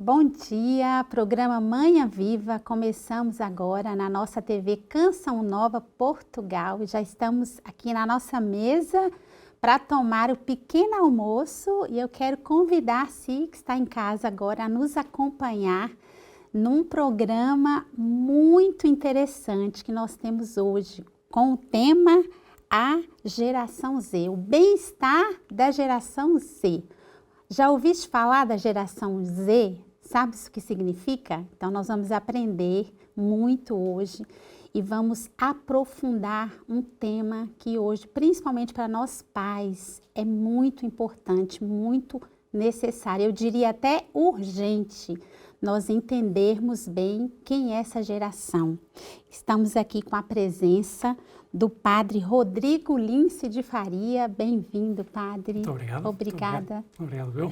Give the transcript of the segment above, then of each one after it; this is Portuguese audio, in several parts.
Bom dia, programa Manhã Viva. Começamos agora na nossa TV Canção Nova Portugal. Já estamos aqui na nossa mesa para tomar o pequeno almoço e eu quero convidar você que está em casa agora a nos acompanhar num programa muito interessante que nós temos hoje com o tema A Geração Z, o bem-estar da geração Z. Já ouviste falar da geração Z? Sabes o que significa? Então nós vamos aprender muito hoje e vamos aprofundar um tema que hoje, principalmente para nós pais, é muito importante, muito necessário, eu diria até urgente, nós entendermos bem quem é essa geração. Estamos aqui com a presença do padre Rodrigo Lince de Faria. Bem-vindo, padre. Muito obrigado. Obrigada. Obrigado, Bill.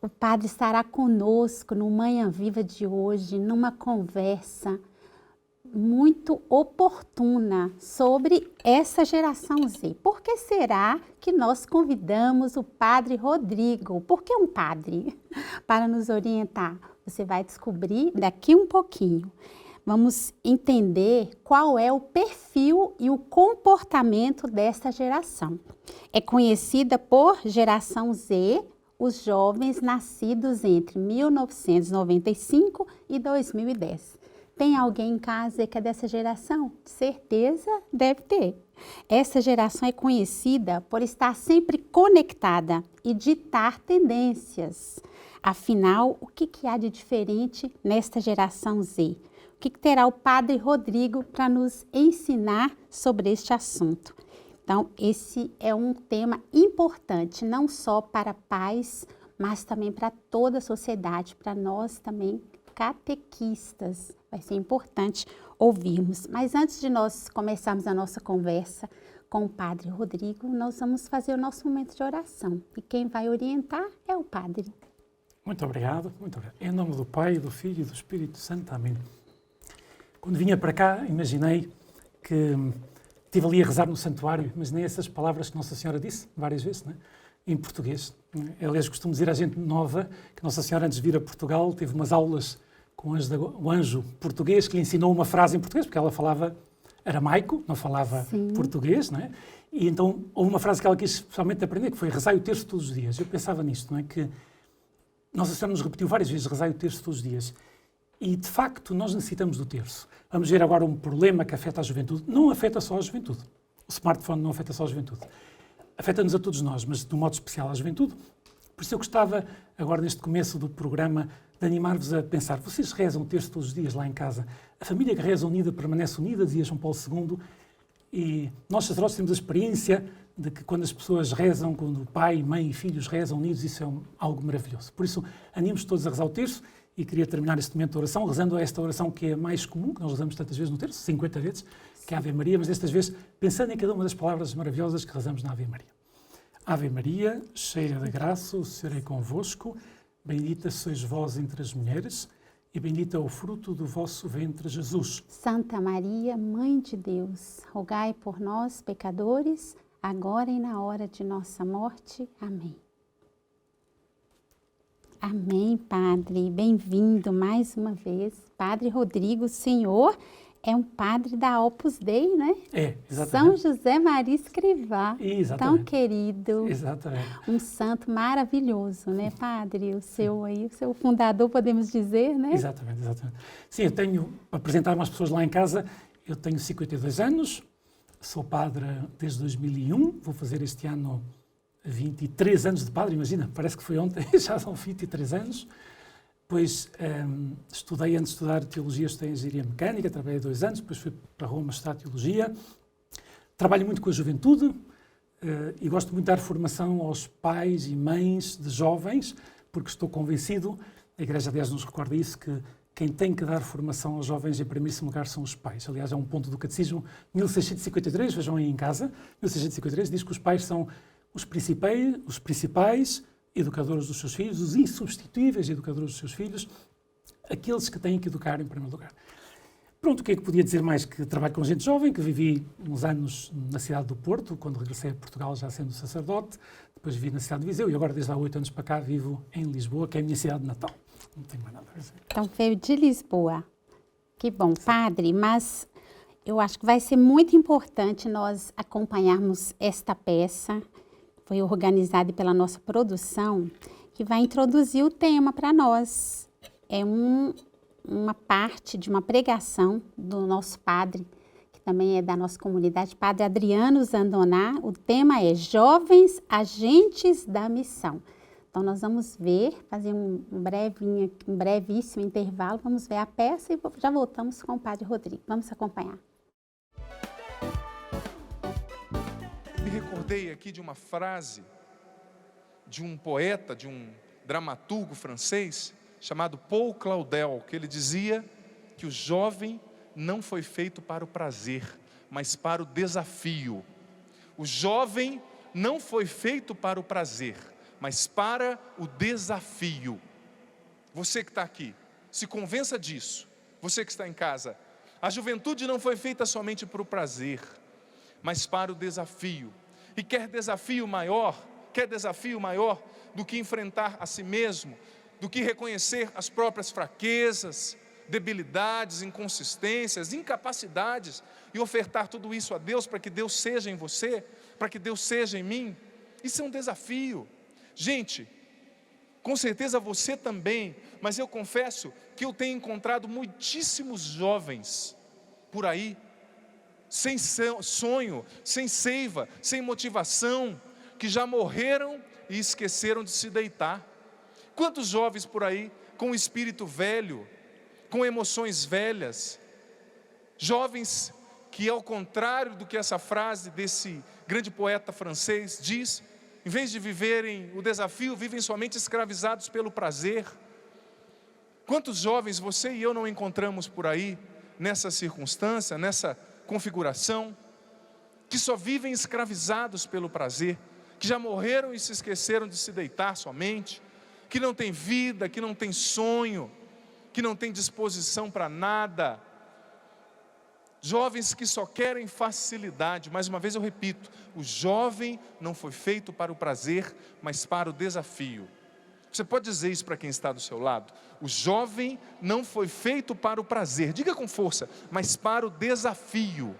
O padre estará conosco no Manhã Viva de hoje, numa conversa muito oportuna sobre essa geração Z. Por que será que nós convidamos o padre Rodrigo? Por que um padre? Para nos orientar. Você vai descobrir daqui um pouquinho. Vamos entender qual é o perfil e o comportamento dessa geração. É conhecida por geração Z, os jovens nascidos entre 1995 e 2010. Tem alguém em casa que é dessa geração? De certeza deve ter. Essa geração é conhecida por estar sempre conectada e ditar tendências. Afinal, o que há de diferente nesta geração Z? O que terá o padre Rodrigo para nos ensinar sobre este assunto? Então, esse é um tema importante, não só para pais, mas também para toda a sociedade, para nós também catequistas. Vai ser importante ouvirmos. Mas antes de nós começarmos a nossa conversa com o padre Rodrigo, nós vamos fazer o nosso momento de oração. E quem vai orientar é o padre. Muito obrigado, muito obrigado. Em nome do Pai, do Filho e do Espírito Santo. Amém. Quando vinha para cá, imaginei que estive ali a rezar no santuário, imaginei essas palavras que Nossa Senhora disse várias vezes, né? Em português. Aliás, costumo dizer à gente nova que Nossa Senhora, antes de vir a Portugal, teve umas aulas com o anjo português que lhe ensinou uma frase em português, porque ela falava aramaico, não falava português, não é? E então houve uma frase que ela quis especialmente aprender, que foi rezai o terço todos os dias. Eu pensava nisto, não é? Que Nossa Senhora nos repetiu várias vezes rezai o terço todos os dias. E, de facto, nós necessitamos do terço. Vamos ver agora um problema que afeta a juventude. Não afeta só a juventude. O smartphone não afeta só a juventude. Afeta-nos a todos nós, mas de um modo especial à juventude. Por isso eu gostava, agora neste começo do programa, de animar-vos a pensar. Vocês rezam o terço todos os dias lá em casa. A família que reza unida permanece unida, dizia João Paulo II. E nós, sacerdotes, temos a experiência de que quando as pessoas rezam, quando o pai, mãe e filhos rezam unidos, isso é algo maravilhoso. Por isso, animemos todos a rezar o terço. E queria terminar este momento de oração, rezando esta oração que é mais comum, que nós rezamos tantas vezes no terço, 50 vezes, que é a Ave Maria, mas destas vezes pensando em cada uma das palavras maravilhosas que rezamos na Ave Maria. Ave Maria, cheia de graça, o Senhor é convosco, bendita sois vós entre as mulheres, e bendito é o fruto do vosso ventre, Jesus. Santa Maria, Mãe de Deus, rogai por nós, pecadores, agora e na hora de nossa morte. Amém. Amém, padre. Bem-vindo mais uma vez. Padre Rodrigo, o senhor é um padre da Opus Dei, né? É, exatamente. São José Maria Escrivá. Exatamente. Tão querido. Exatamente. Um santo maravilhoso, né, padre? O seu fundador, podemos dizer, né? Exatamente. Sim, eu tenho, para apresentar umas pessoas lá em casa, eu tenho 52 anos, sou padre desde 2001, vou fazer este ano 23 anos de padre, imagina, parece que foi ontem, já são 23 anos. Depois estudei, antes de estudar Teologia, estudei Engenharia Mecânica, trabalhei 2 anos, depois fui para Roma estudar Teologia. Trabalho muito com a juventude e gosto muito de dar formação aos pais e mães de jovens, porque estou convencido, a Igreja, aliás, nos recorda isso, que quem tem que dar formação aos jovens, em primeiro lugar, são os pais. Aliás, é um ponto do Catecismo, 1653, vejam aí em casa, 1653, diz que os pais são os principais educadores dos seus filhos, os insubstituíveis educadores dos seus filhos, aqueles que têm que educar em primeiro lugar. Pronto, o que é que podia dizer mais? Que trabalho com gente jovem, que vivi uns anos na cidade do Porto, quando regressei a Portugal já sendo sacerdote, depois vivi na cidade de Viseu e agora desde há 8 anos para cá vivo em Lisboa, que é a minha cidade natal. Não tenho mais nada a dizer. Então veio de Lisboa. Que bom, padre, mas eu acho que vai ser muito importante nós acompanharmos esta peça, foi organizada pela nossa produção, que vai introduzir o tema para nós. É uma parte de uma pregação do nosso padre, que também é da nossa comunidade, Padre Adriano Zandoná. O tema é Jovens Agentes da Missão. Então, nós vamos ver, fazer um brevíssimo intervalo, vamos ver a peça e já voltamos com o Padre Rodrigo. Vamos acompanhar. Me recordei aqui de uma frase de um poeta, de um dramaturgo francês, chamado Paul Claudel, que ele dizia que o jovem não foi feito para o prazer, mas para o desafio. O jovem não foi feito para o prazer, mas para o desafio. Você que está aqui, se convença disso. Você que está em casa, a juventude não foi feita somente para o prazer, mas para o desafio. E quer desafio maior do que enfrentar a si mesmo, do que reconhecer as próprias fraquezas, debilidades, inconsistências, incapacidades e ofertar tudo isso a Deus para que Deus seja em você, para que Deus seja em mim. Isso é um desafio. Gente, com certeza você também, mas eu confesso que eu tenho encontrado muitíssimos jovens por aí, sem sonho, sem seiva, sem motivação, que já morreram e esqueceram de se deitar. Quantos jovens por aí com o espírito velho, com emoções velhas, jovens que, ao contrário do que essa frase desse grande poeta francês diz, em vez de viverem o desafio, vivem somente escravizados pelo prazer. Quantos jovens você e eu não encontramos por aí, nessa circunstância, nessa configuração, que só vivem escravizados pelo prazer, que já morreram e se esqueceram de se deitar somente, que não tem vida, que não tem sonho, que não tem disposição para nada. Jovens que só querem facilidade. Mais uma vez eu repito, o jovem não foi feito para o prazer, mas para o desafio. Você pode dizer isso para quem está do seu lado? O jovem não foi feito para o prazer, diga com força, mas para o desafio.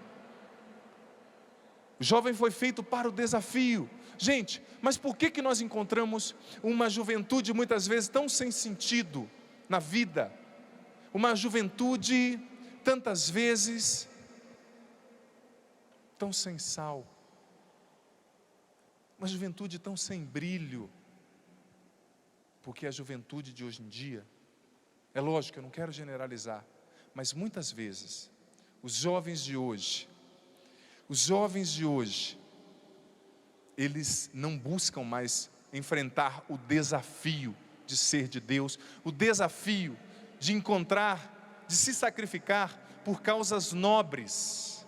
O jovem foi feito para o desafio. Gente, mas por que nós encontramos uma juventude muitas vezes tão sem sentido na vida? Uma juventude tantas vezes tão sem sal, uma juventude tão sem brilho, porque a juventude de hoje em dia, é lógico, eu não quero generalizar, mas muitas vezes, os jovens de hoje, eles não buscam mais enfrentar o desafio de ser de Deus, o desafio de encontrar, de se sacrificar por causas nobres,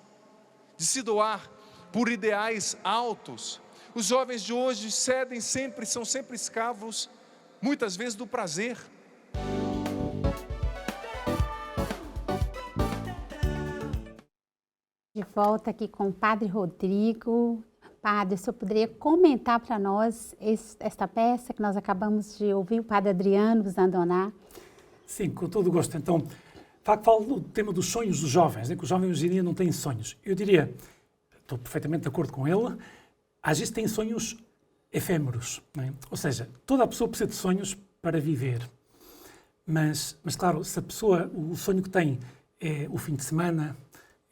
de se doar por ideais altos. Os jovens de hoje são sempre escravos, muitas vezes do prazer. De volta aqui com o Padre Rodrigo. Padre, o senhor poderia comentar para nós esta peça que nós acabamos de ouvir, o Padre Adriano Zandoná? Sim, com todo o gosto. Então, falo do tema dos sonhos dos jovens, né? Que os jovens hoje em dia não têm sonhos. Eu diria, estou perfeitamente de acordo com ele, às vezes têm sonhos efêmeros, né? Ou seja, toda a pessoa precisa de sonhos para viver. Mas claro, se a pessoa, o sonho que tem é o fim de semana,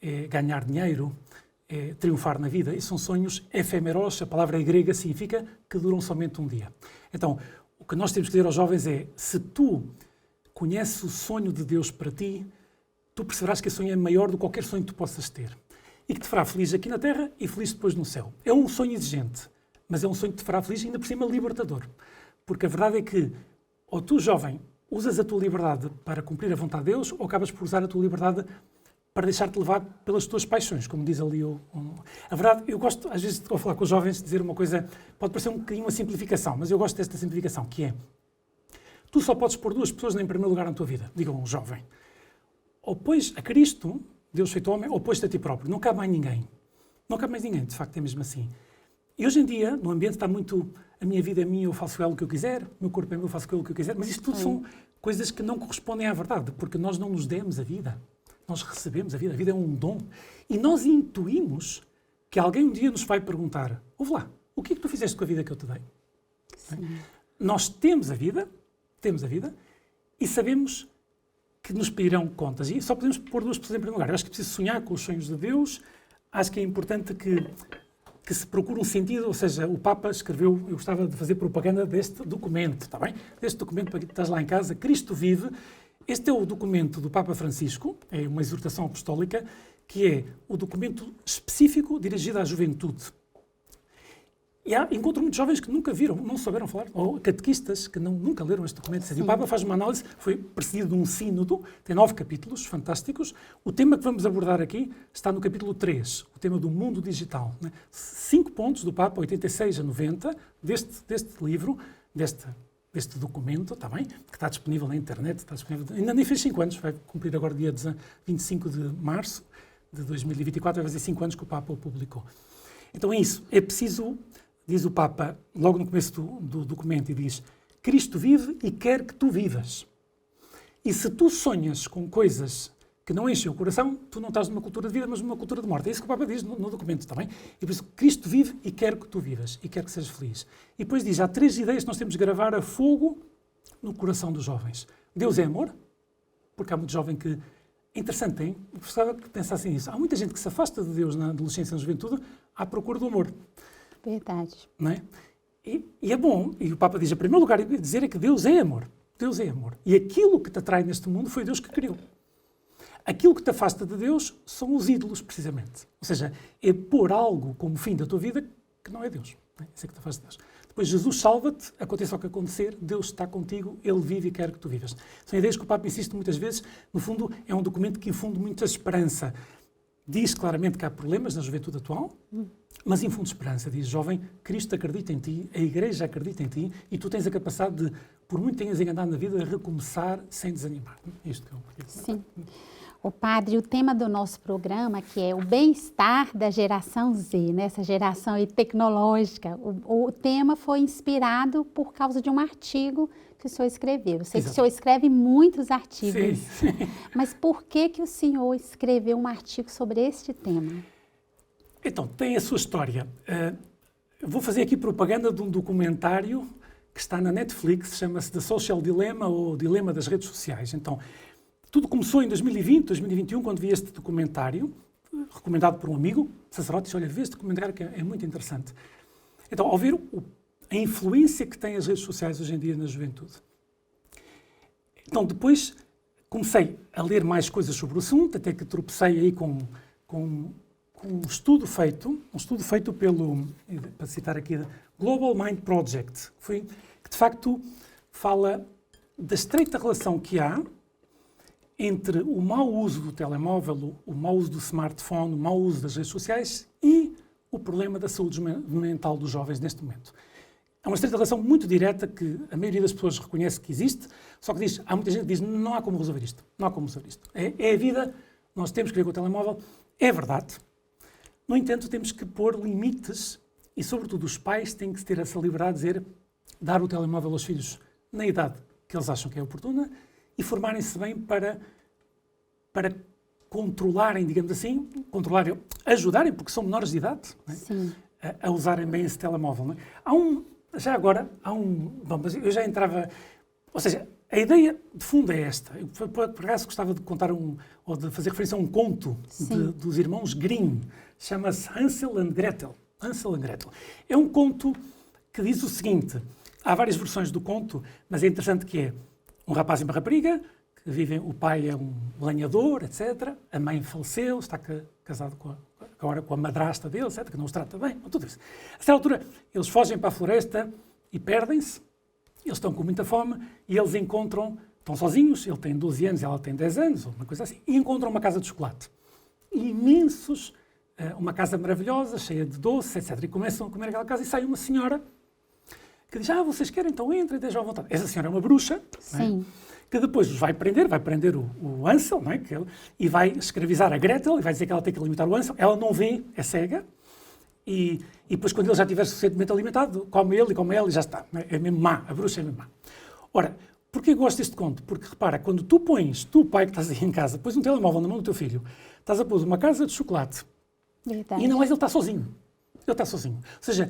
é ganhar dinheiro, é triunfar na vida, e são sonhos efêmeros, a palavra grega significa que duram somente um dia. Então, o que nós temos que dizer aos jovens é, se tu conheces o sonho de Deus para ti, tu perceberás que esse sonho é maior do que qualquer sonho que tu possas ter. E que te fará feliz aqui na terra e feliz depois no céu. É um sonho exigente, mas é um sonho que te fará feliz e ainda por cima libertador. Porque a verdade é que, ou tu, jovem, usas a tua liberdade para cumprir a vontade de Deus, ou acabas por usar a tua liberdade para deixar-te levar pelas tuas paixões, como diz ali A verdade, eu gosto, às vezes, ao falar com os jovens, de dizer uma coisa, pode parecer um bocadinho uma simplificação, mas eu gosto desta simplificação, que é, tu só podes pôr duas pessoas em primeiro lugar na tua vida, diga um jovem. Ou pões a Cristo, Deus feito homem, ou pões-te a ti próprio. Não cabe mais ninguém. Não cabe mais ninguém, de facto é mesmo assim. E hoje em dia, no ambiente está muito, a minha vida é minha, eu faço ela o que eu quiser, o meu corpo é meu, eu faço o que eu quiser, mas isto tudo são coisas que não correspondem à verdade, porque nós não nos demos a vida, nós recebemos a vida é um dom. E nós intuímos que alguém um dia nos vai perguntar, ouve lá, o que é que tu fizeste com a vida que eu te dei? Nós temos a vida e sabemos que nos pedirão contas. E só podemos pôr duas pessoas em primeiro lugar. Eu acho que é preciso sonhar com os sonhos de Deus, acho que é importante que se procure um sentido, ou seja, o Papa escreveu, eu gostava de fazer propaganda deste documento, está bem? Deste documento para que estás lá em casa, Cristo Vive. Este é o documento do Papa Francisco, é uma exortação apostólica, que é o documento específico dirigido à juventude. E encontro muitos jovens que nunca viram, não souberam falar, ou catequistas que nunca leram este documento. E o Papa faz uma análise, foi precedido de um sínodo, tem 9 capítulos fantásticos. O tema que vamos abordar aqui está no capítulo 3, o tema do mundo digital. 5 pontos do Papa, 86 a 90, deste livro, deste documento, está bem? Que está disponível na internet, está disponível, ainda nem fez 5 anos, vai cumprir agora dia 25 de março de 2024, vai fazer 5 anos que o Papa o publicou. Então é isso, é preciso, diz o Papa, logo no começo do documento, e diz, Cristo vive e quer que tu vivas. E se tu sonhas com coisas que não enchem o coração, tu não estás numa cultura de vida, mas numa cultura de morte. É isso que o Papa diz no documento, está bem? E por isso, Cristo vive e quer que tu vivas, e quer que sejas feliz. E depois diz, há 3 ideias que nós temos de gravar a fogo no coração dos jovens. Deus é amor, porque há muito jovem que... É interessante, hein? Eu gostava que pensassem nisso. Há muita gente que se afasta de Deus na adolescência e na juventude à procura do amor. Verdade. Não é? E é bom, e o Papa diz, em primeiro lugar, dizer é que Deus é amor. Deus é amor. E aquilo que te atrai neste mundo foi Deus que criou. Aquilo que te afasta de Deus são os ídolos, precisamente. Ou seja, é pôr algo como fim da tua vida que não é Deus. Não é? Isso é que te afasta de Deus. Depois, Jesus salva-te, aconteça o que acontecer, Deus está contigo, Ele vive e quer que tu vivas. São ideias que o Papa insiste muitas vezes. No fundo, é um documento que infunde muita esperança. Diz claramente que há problemas na juventude atual, mas infunde esperança. Diz, jovem, Cristo acredita em ti, a Igreja acredita em ti e tu tens a capacidade de, por muito que tenhas enganado na vida, recomeçar sem desanimar. Isto que eu queria comentar. Sim. O padre, o tema do nosso programa, que é o bem-estar da geração Z, né? Essa geração aí tecnológica, o tema foi inspirado por causa de um artigo que o senhor escreveu. Eu sei que o senhor escreve muitos artigos, sim. Mas por que o senhor escreveu um artigo sobre este tema? Então, tem a sua história. Vou fazer aqui propaganda de um documentário que está na Netflix, chama-se The Social Dilemma, ou Dilema das Redes Sociais. Então, tudo começou em 2020, 2021, quando vi este documentário, recomendado por um amigo, sacerdote, disse, olha, vê este documentário que é muito interessante. Então, ao ver a influência que têm as redes sociais hoje em dia na juventude. Então, depois comecei a ler mais coisas sobre o assunto, até que tropecei aí com um estudo feito pelo, para citar aqui, Global Mind Project, que de facto fala da estreita relação que há entre o mau uso do telemóvel, o mau uso do smartphone, o mau uso das redes sociais e o problema da saúde mental dos jovens neste momento. Há uma estreita relação muito direta que a maioria das pessoas reconhece que existe, só que há muita gente que diz não há como resolver isto, não há como resolver isto. É a vida, nós temos que ver com o telemóvel, é verdade. No entanto, temos que pôr limites e, sobretudo, os pais têm que ter essa liberdade de dar o telemóvel aos filhos na idade que eles acham que é oportuna e formarem-se bem para controlarem, digamos assim, ajudarem, porque são menores de idade, não é? a usarem bem esse telemóvel. Não é? Mas eu já entrava, ou seja, a ideia de fundo é esta. Eu, por acaso, gostava de contar ou de fazer referência a um conto dos irmãos Grimm, chama-se Hansel and Gretel. Hansel and Gretel. É um conto que diz o seguinte, há várias versões do conto, mas é interessante que é um rapaz e uma rapariga, que vivem, o pai é um lenhador, etc. A mãe faleceu, está casado agora com a madrasta dele, etc., que não os trata bem, tudo isso. A certa altura, eles fogem para a floresta e perdem-se, eles estão com muita fome e eles estão sozinhos, ele tem 12 anos, ela tem 10 anos, ou uma coisa assim, e encontram uma casa de chocolate. Imensos, uma casa maravilhosa, cheia de doces, etc. E começam a comer aquela casa e sai uma senhora que diz, vocês querem, então entrem, deixam à vontade. Essa senhora é uma bruxa, Sim. Que depois os vai prender o Hansel, não é? E vai escravizar a Gretel, e vai dizer que ela tem que limitar o Hansel. Ela não vê, é cega, e depois quando ele já estiver suficientemente alimentado, come ele e come ela e já está. É mesmo má, a bruxa é mesmo má. Ora, porquê gosto deste conto? Porque repara, quando tu, pai que estás aí em casa, pões um telemóvel na mão do teu filho, estás a pôr uma casa de chocolate, Verdade. e não mais ele está sozinho. Ele está sozinho. Ou seja,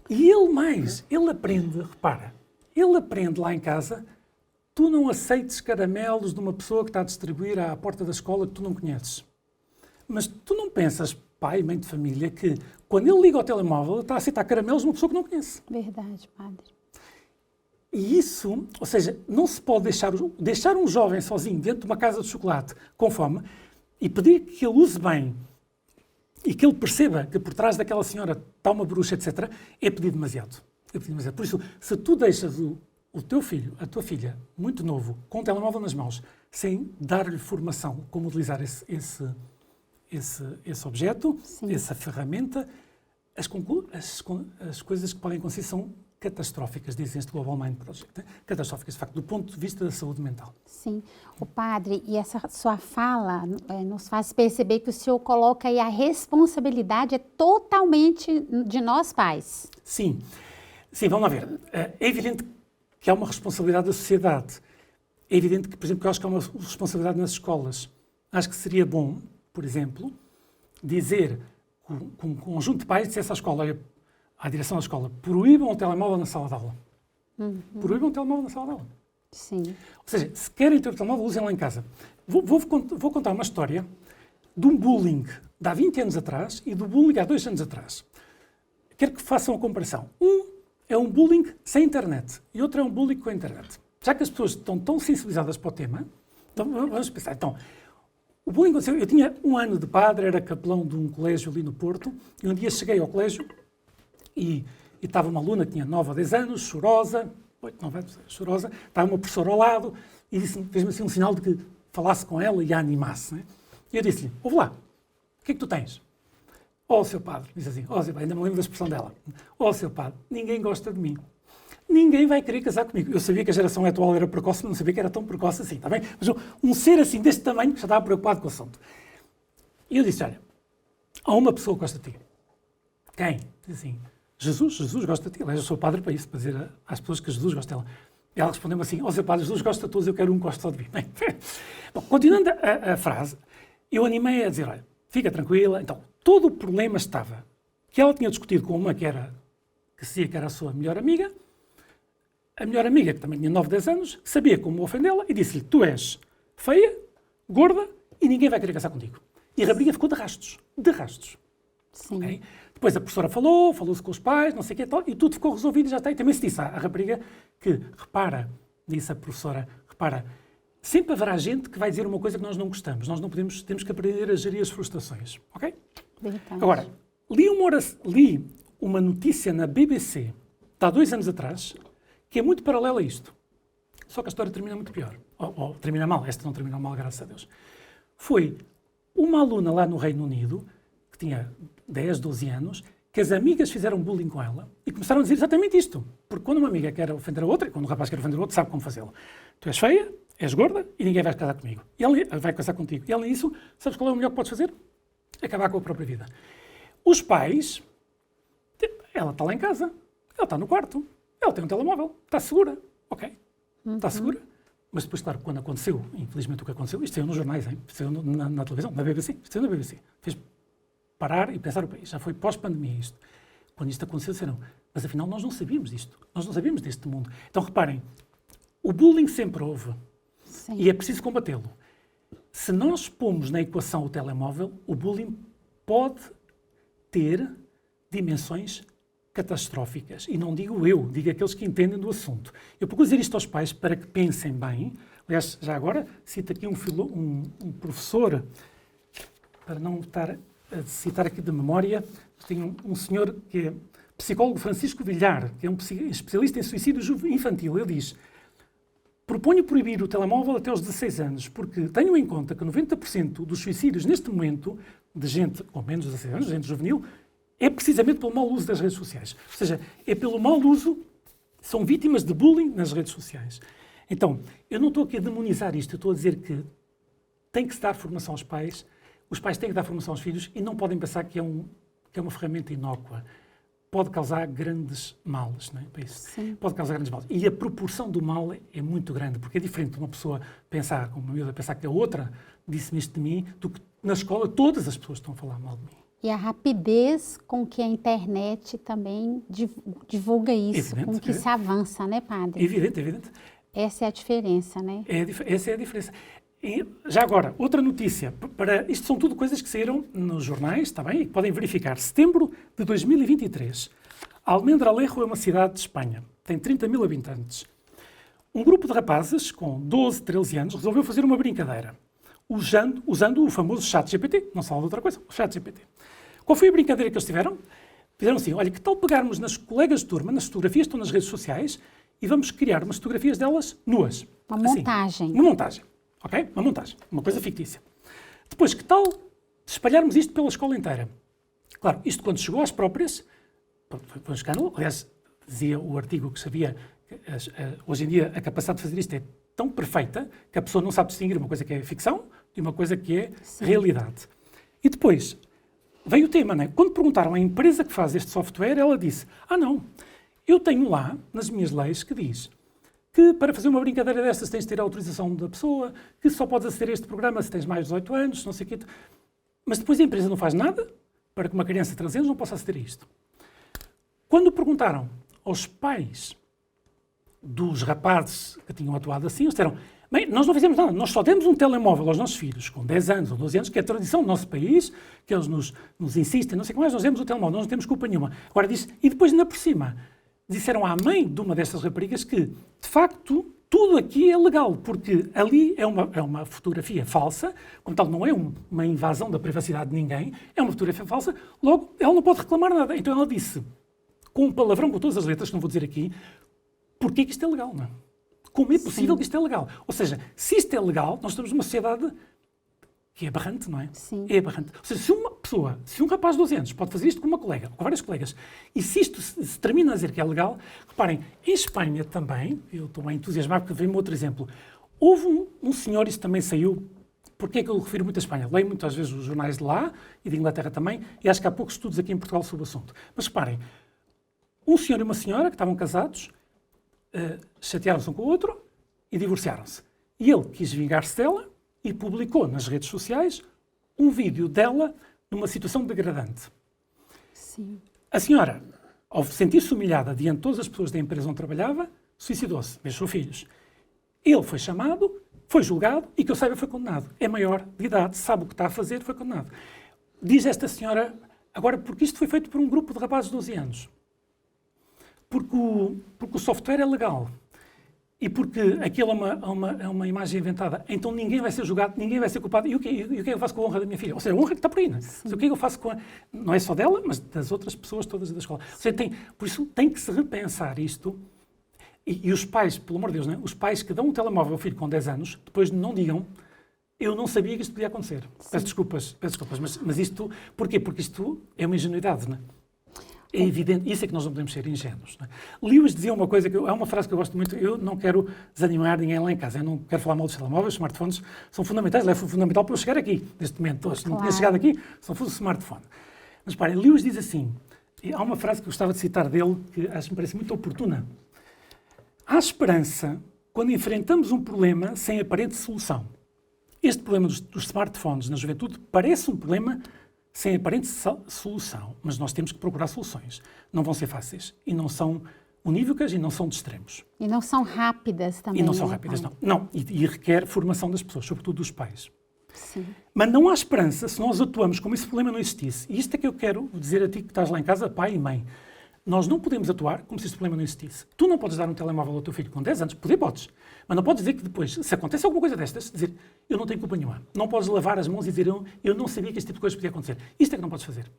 e ele aprende, repara, ele aprende lá em casa, tu não aceites caramelos de uma pessoa que está a distribuir à porta da escola que tu não conheces. Mas tu não pensas, pai, mãe de família, que quando ele liga ao telemóvel, ele está a aceitar caramelos de uma pessoa que não conhece. Verdade, padre. E isso, ou seja, não se pode deixar um jovem sozinho dentro de uma casa de chocolate com fome e pedir que ele use bem e que ele perceba que por trás daquela senhora está uma bruxa, etc., é pedir demasiado. É pedir demasiado. Por isso, se tu deixas o teu filho, a tua filha, muito novo, com um telemóvel nas mãos, sem dar-lhe formação como utilizar esse objeto, Sim. essa ferramenta, as coisas que podem acontecer são catastróficas, dizem este Global Mind Project. Catastróficas, de facto, do ponto de vista da saúde mental. Sim. O padre, e essa sua fala nos faz perceber que o senhor coloca aí a responsabilidade é totalmente de nós pais. Sim. Sim, vamos lá ver. É evidente que há uma responsabilidade da sociedade. É evidente que, por exemplo, que eu acho que há uma responsabilidade nas escolas. Acho que seria bom, por exemplo, dizer que um conjunto de pais dissesse à escola, olha, à direção da escola, proíbam o telemóvel na sala de aula. Proíbam o telemóvel na sala de aula. Sim. Ou seja, se querem ter o telemóvel, usem lá em casa. Vou contar uma história de um bullying de há 20 anos atrás e do bullying há 2 anos atrás. Quero que façam a comparação. Um é um bullying sem internet e outro é um bullying com a internet. Já que as pessoas estão tão sensibilizadas para o tema, então vamos pensar. Então, o bullying aconteceu. Eu tinha 1 ano de padre, era capelão de um colégio ali no Porto, e um dia cheguei ao colégio e estava uma aluna que tinha 9 ou 10 anos, chorosa, 8, 9 anos, chorosa, estava uma professora ao lado e fez-me assim um sinal de que falasse com ela e a animasse. Né? E eu disse-lhe, ouve lá, o que é que tu tens? Oh, seu padre, disse assim, oh, seu padre, ainda me lembro da expressão dela. Oh, seu padre, ninguém gosta de mim. Ninguém vai querer casar comigo. Eu sabia que a geração atual era precoce, mas não sabia que era tão precoce assim, está bem? Mas um ser assim, deste tamanho, já estava preocupado com o assunto. E eu disse, olha, há uma pessoa que gosta de ti. Quem? Disse assim, Jesus gosta de ti. Eu sou padre para isso, para dizer às pessoas que Jesus gosta dela. E ela respondeu-me assim, oh, seu padre, Jesus gosta de todos, eu quero um que goste só de mim. Bem, bom, continuando a frase, eu animei a dizer, olha, fica tranquila. Então, todo o problema estava que ela tinha discutido com uma que dizia que era a sua melhor amiga. A melhor amiga, que também tinha 9, 10 anos, sabia como ofendê-la e disse-lhe, tu és feia, gorda e ninguém vai querer casar contigo. E a rapariga ficou de rastos. De rastos. Sim. Okay? Depois a professora falou-se com os pais, não sei o que e tudo ficou resolvido e já está. E também se disse à rapariga que, disse a professora, sempre haverá gente que vai dizer uma coisa que nós não gostamos. Nós não podemos, temos que aprender a gerir as frustrações. Ok? Verdade. Agora, li uma notícia na BBC, de há 2 anos atrás, que é muito paralela a isto. Só que a história termina muito pior. Ou termina mal. Esta não terminou mal, graças a Deus. Foi uma aluna lá no Reino Unido, que tinha 10, 12 anos, que as amigas fizeram bullying com ela e começaram a dizer exatamente isto. Porque quando uma amiga quer ofender a outra, e quando um rapaz quer ofender a outra, sabe como fazê-lo. Tu és feia, és gorda e ninguém vai casar comigo. E ela vai casar contigo. E além disso, sabes qual é o melhor que podes fazer? Acabar com a própria vida. Os pais, ela está lá em casa, ela está no quarto, ela tem um telemóvel, está segura, ok? Está segura. Mas depois, claro, quando aconteceu, infelizmente o que aconteceu, isto saiu nos jornais, hein? Saiu na televisão, na BBC, isto saiu na BBC. Fez parar e pensar o país. Já foi pós-pandemia isto. Quando isto aconteceu, disseram, mas afinal nós não sabíamos disto. Nós não sabíamos deste mundo. Então reparem, o bullying sempre houve. Sim. E é preciso combatê-lo. Se nós pomos na equação o telemóvel, o bullying pode ter dimensões catastróficas. E não digo eu, digo aqueles que entendem do assunto. Eu procuro dizer isto aos pais para que pensem bem. Aliás, já agora, cito aqui um professor, para não estar a citar aqui de memória, tem um senhor que é psicólogo Francisco Villar, que é um especialista em suicídio infantil. Ele diz, proponho proibir o telemóvel até aos 16 anos, porque tenho em conta que 90% dos suicídios neste momento, de gente com menos de 16 anos, gente juvenil, é precisamente pelo mau uso das redes sociais. Ou seja, é pelo mau uso, são vítimas de bullying nas redes sociais. Então, eu não estou aqui a demonizar isto, eu estou a dizer que tem que se dar formação aos pais, os pais têm que dar formação aos filhos e não podem pensar que que é uma ferramenta inócua, pode causar grandes males, não é? Para isso. Sim. Pode causar grandes males. E a proporção do mal é muito grande, porque é diferente de uma pessoa pensar, como uma miúda pensar que a outra disse-me isto de mim, do que na escola todas as pessoas estão a falar mal de mim. E a rapidez com que a internet também divulga isso, Evidente, com que se avança, né, padre? Evidente. Essa é a diferença, né? Essa é a diferença. E, já agora, outra notícia. Isto são tudo coisas que saíram nos jornais, está bem? E que podem verificar. Setembro de 2023. Almendralejo é uma cidade de Espanha. Tem 30 mil habitantes. Um grupo de rapazes com 12, 13 anos resolveu fazer uma brincadeira, usando o famoso ChatGPT. Não se fala de outra coisa, o ChatGPT. Qual foi a brincadeira que eles tiveram? Fizeram assim, olha, que tal pegarmos nas colegas de turma, nas fotografias que estão nas redes sociais, e vamos criar umas fotografias delas nuas. Uma Assim, montagem. uma montagem, ok? Uma montagem, uma coisa fictícia. Depois, que tal espalharmos isto pela escola inteira? Claro, isto quando chegou às próprias, foi um escândalo. Aliás, dizia o artigo que sabia que hoje em dia a capacidade de fazer isto é tão perfeita que a pessoa não sabe distinguir uma coisa que é ficção de uma coisa que é realidade. E depois, veio o tema, não é? Quando perguntaram à empresa que faz este software, ela disse, não, eu tenho lá, nas minhas leis, que diz que para fazer uma brincadeira destas tens de ter a autorização da pessoa, que só podes aceder a este programa se tens mais de 18 anos, não sei o quê. Mas depois a empresa não faz nada para que uma criança de 13 anos não possa aceder a isto. Quando perguntaram aos pais dos rapazes que tinham atuado assim, eles disseram, bem, nós não fizemos nada, nós só demos um telemóvel aos nossos filhos, com 10 anos ou 12 anos, que é a tradição do nosso país, que eles nos insistem, não sei o que mais, nós demos o telemóvel, nós não temos culpa nenhuma. Agora disse, e depois ainda por cima, disseram à mãe de uma destas raparigas que, de facto, tudo aqui é legal, porque ali é uma fotografia falsa, como tal, não é uma invasão da privacidade de ninguém, é uma fotografia falsa, logo ela não pode reclamar nada. Então ela disse, com um palavrão, com todas as letras, que não vou dizer aqui, porquê que isto é legal, não é? Como é possível que isto é legal? Ou seja, se isto é legal, nós estamos numa sociedade que é aberrante, não é? Sim. É aberrante. Ou seja, se um rapaz de 12 anos pode fazer isto com uma colega, com várias colegas, e se isto se termina a dizer que é legal, reparem, em Espanha também, eu estou bem entusiasmado porque veio-me outro exemplo, houve um senhor, isso também saiu, porque é que eu refiro muito à Espanha? Leio muitas vezes os jornais de lá e de Inglaterra também, e acho que há poucos estudos aqui em Portugal sobre o assunto. Mas reparem, um senhor e uma senhora que estavam casados, chatearam-se um com o outro e divorciaram-se. E ele quis vingar-se dela e publicou nas redes sociais um vídeo dela numa situação degradante. Sim. A senhora, ao sentir-se humilhada diante de todas as pessoas da empresa onde trabalhava, suicidou-se, deixou filhos. Ele foi chamado, foi julgado e, que eu saiba, foi condenado. É maior de idade, sabe o que está a fazer, foi condenado. Diz esta senhora, agora, porque isto foi feito por um grupo de rapazes de 12 anos. Porque o software é legal e porque aquilo é uma imagem inventada, então ninguém vai ser julgado, ninguém vai ser culpado. E o que é que eu faço com a honra da minha filha? Ou seja, a honra que está por aí, não é? O que é que eu faço não é só dela, mas das outras pessoas todas da escola. Ou seja, por isso tem que se repensar isto. E os pais, pelo amor de Deus, não é? Os pais que dão um telemóvel ao filho com 10 anos, depois não digam, eu não sabia que isto podia acontecer. Peço desculpas, mas isto, porquê? Porque isto é uma ingenuidade, não é? É evidente, isso é que nós não podemos ser ingênuos. Não é? Lewis dizia uma coisa, é uma frase que eu gosto muito, eu não quero desanimar ninguém lá em casa, eu não quero falar mal dos telemóveis, os smartphones são fundamentais, é fundamental para eu chegar aqui, neste momento, hoje. Se não tinha chegado aqui, só fosse o smartphone. Mas parem, Lewis diz assim, e há uma frase que eu gostava de citar dele, que acho que me parece muito oportuna. Há esperança quando enfrentamos um problema sem aparente solução. Este problema dos smartphones na juventude parece um problema sem aparente solução, mas nós temos que procurar soluções. Não vão ser fáceis e não são unívocas e não são de extremos. E não são rápidas também. E não são rápidas, não. Não, e requer formação das pessoas, sobretudo dos pais. Sim. Mas não há esperança se nós atuamos como se esse problema não existisse. E isto é que eu quero dizer a ti que estás lá em casa, pai e mãe. Nós não podemos atuar como se esse problema não existisse. Tu não podes dar um telemóvel ao teu filho com 10 anos, podes, mas não podes dizer que depois, se acontece alguma coisa destas, dizer, eu não tenho culpa nenhuma. Não podes lavar as mãos e dizer, eu não sabia que este tipo de coisa podia acontecer. Isto é que não podes fazer.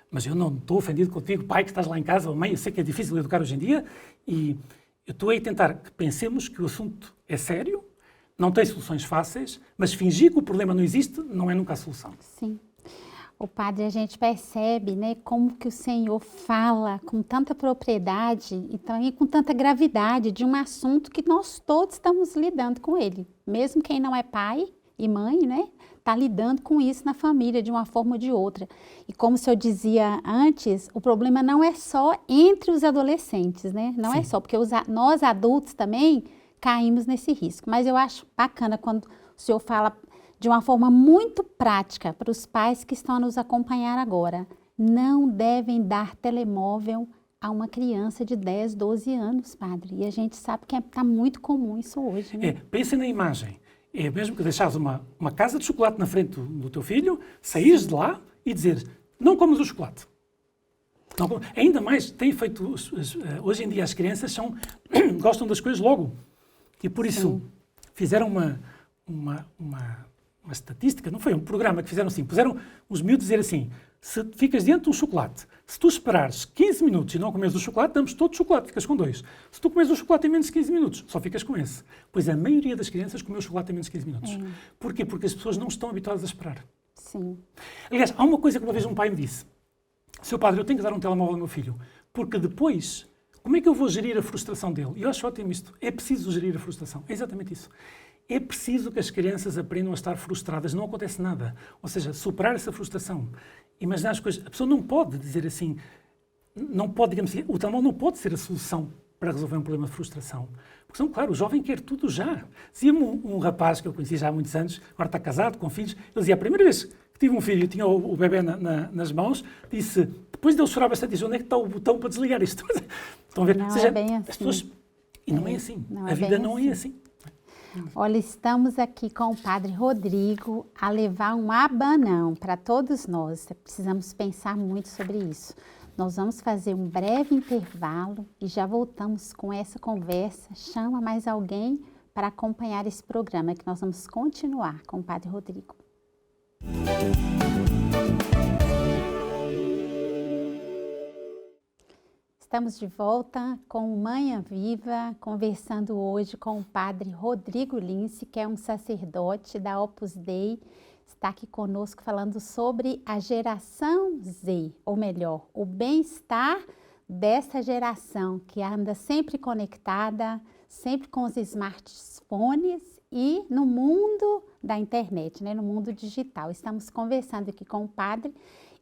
Mas eu não estou ofendido contigo, pai, que estás lá em casa, ou mãe, eu sei que é difícil educar hoje em dia, e eu estou a tentar que pensemos que o assunto é sério, não tem soluções fáceis, mas fingir que o problema não existe não é nunca a solução. Sim. O padre, a gente percebe, né, como que o Senhor fala com tanta propriedade e também com tanta gravidade de um assunto que nós todos estamos lidando com ele. Mesmo quem não é pai, e mãe, né, está lidando com isso na família de uma forma ou de outra. E como o senhor dizia antes, o problema não é só entre os adolescentes, né? Não é só, porque nós adultos também caímos nesse risco. Mas eu acho bacana quando o senhor fala de uma forma muito prática para os pais que estão a nos acompanhar agora. Não devem dar telemóvel a uma criança de 10, 12 anos, padre. E a gente sabe que está muito comum isso hoje, né? Pensa na imagem. É mesmo que deixares uma casa de chocolate na frente do teu filho, saís de lá e dizeres, não comes o chocolate. Não, ainda mais, tem feito, hoje em dia as crianças gostam das coisas logo. E por isso fizeram uma estatística, não foi um programa que fizeram assim, puseram os miúdos dizer assim, se ficas diante de um chocolate, se tu esperares 15 minutos e não comes o chocolate, damos todo o chocolate, ficas com 2. Se tu comes o chocolate em menos de 15 minutos, só ficas com esse. Pois a maioria das crianças comeu o chocolate em menos de 15 minutos. Porquê? Porque as pessoas não estão habituadas a esperar. Sim. Aliás, há uma coisa que uma vez um pai me disse, seu padre, eu tenho que dar um telemóvel ao meu filho, porque depois, como é que eu vou gerir a frustração dele? E eu acho ótimo isto, é preciso gerir a frustração, é exatamente isso. É preciso que as crianças aprendam a estar frustradas, não acontece nada. Ou seja, superar essa frustração. Imaginar as coisas. A pessoa não pode dizer assim, não pode, digamos assim, o telemóvel não pode ser a solução para resolver um problema de frustração. Porque, são, claro, o jovem quer tudo já. Dizia-me um rapaz que eu conheci já há muitos anos, agora está casado, com filhos, ele dizia, a primeira vez que tive um filho e tinha o bebê nas mãos, disse, depois dele chorar bastante, disse, onde é que está o botão para desligar isto? Estão a ver? Não Ou seja, é bem assim. As pessoas... E não é assim. Não A é vida bem não assim. é assim. Olha, estamos aqui com o Padre Rodrigo a levar um abanão para todos nós. Precisamos pensar muito sobre isso. Nós vamos fazer um breve intervalo e já voltamos com essa conversa. Chama mais alguém para acompanhar esse programa que nós vamos continuar com o Padre Rodrigo. Estamos de volta com o Manhã Viva, conversando hoje com o Padre Rodrigo Lince, que é um sacerdote da Opus Dei, está aqui conosco falando sobre a geração Z, ou melhor, o bem-estar dessa geração que anda sempre conectada, sempre com os smartphones e no mundo da internet, né, no mundo digital. Estamos conversando aqui com o Padre.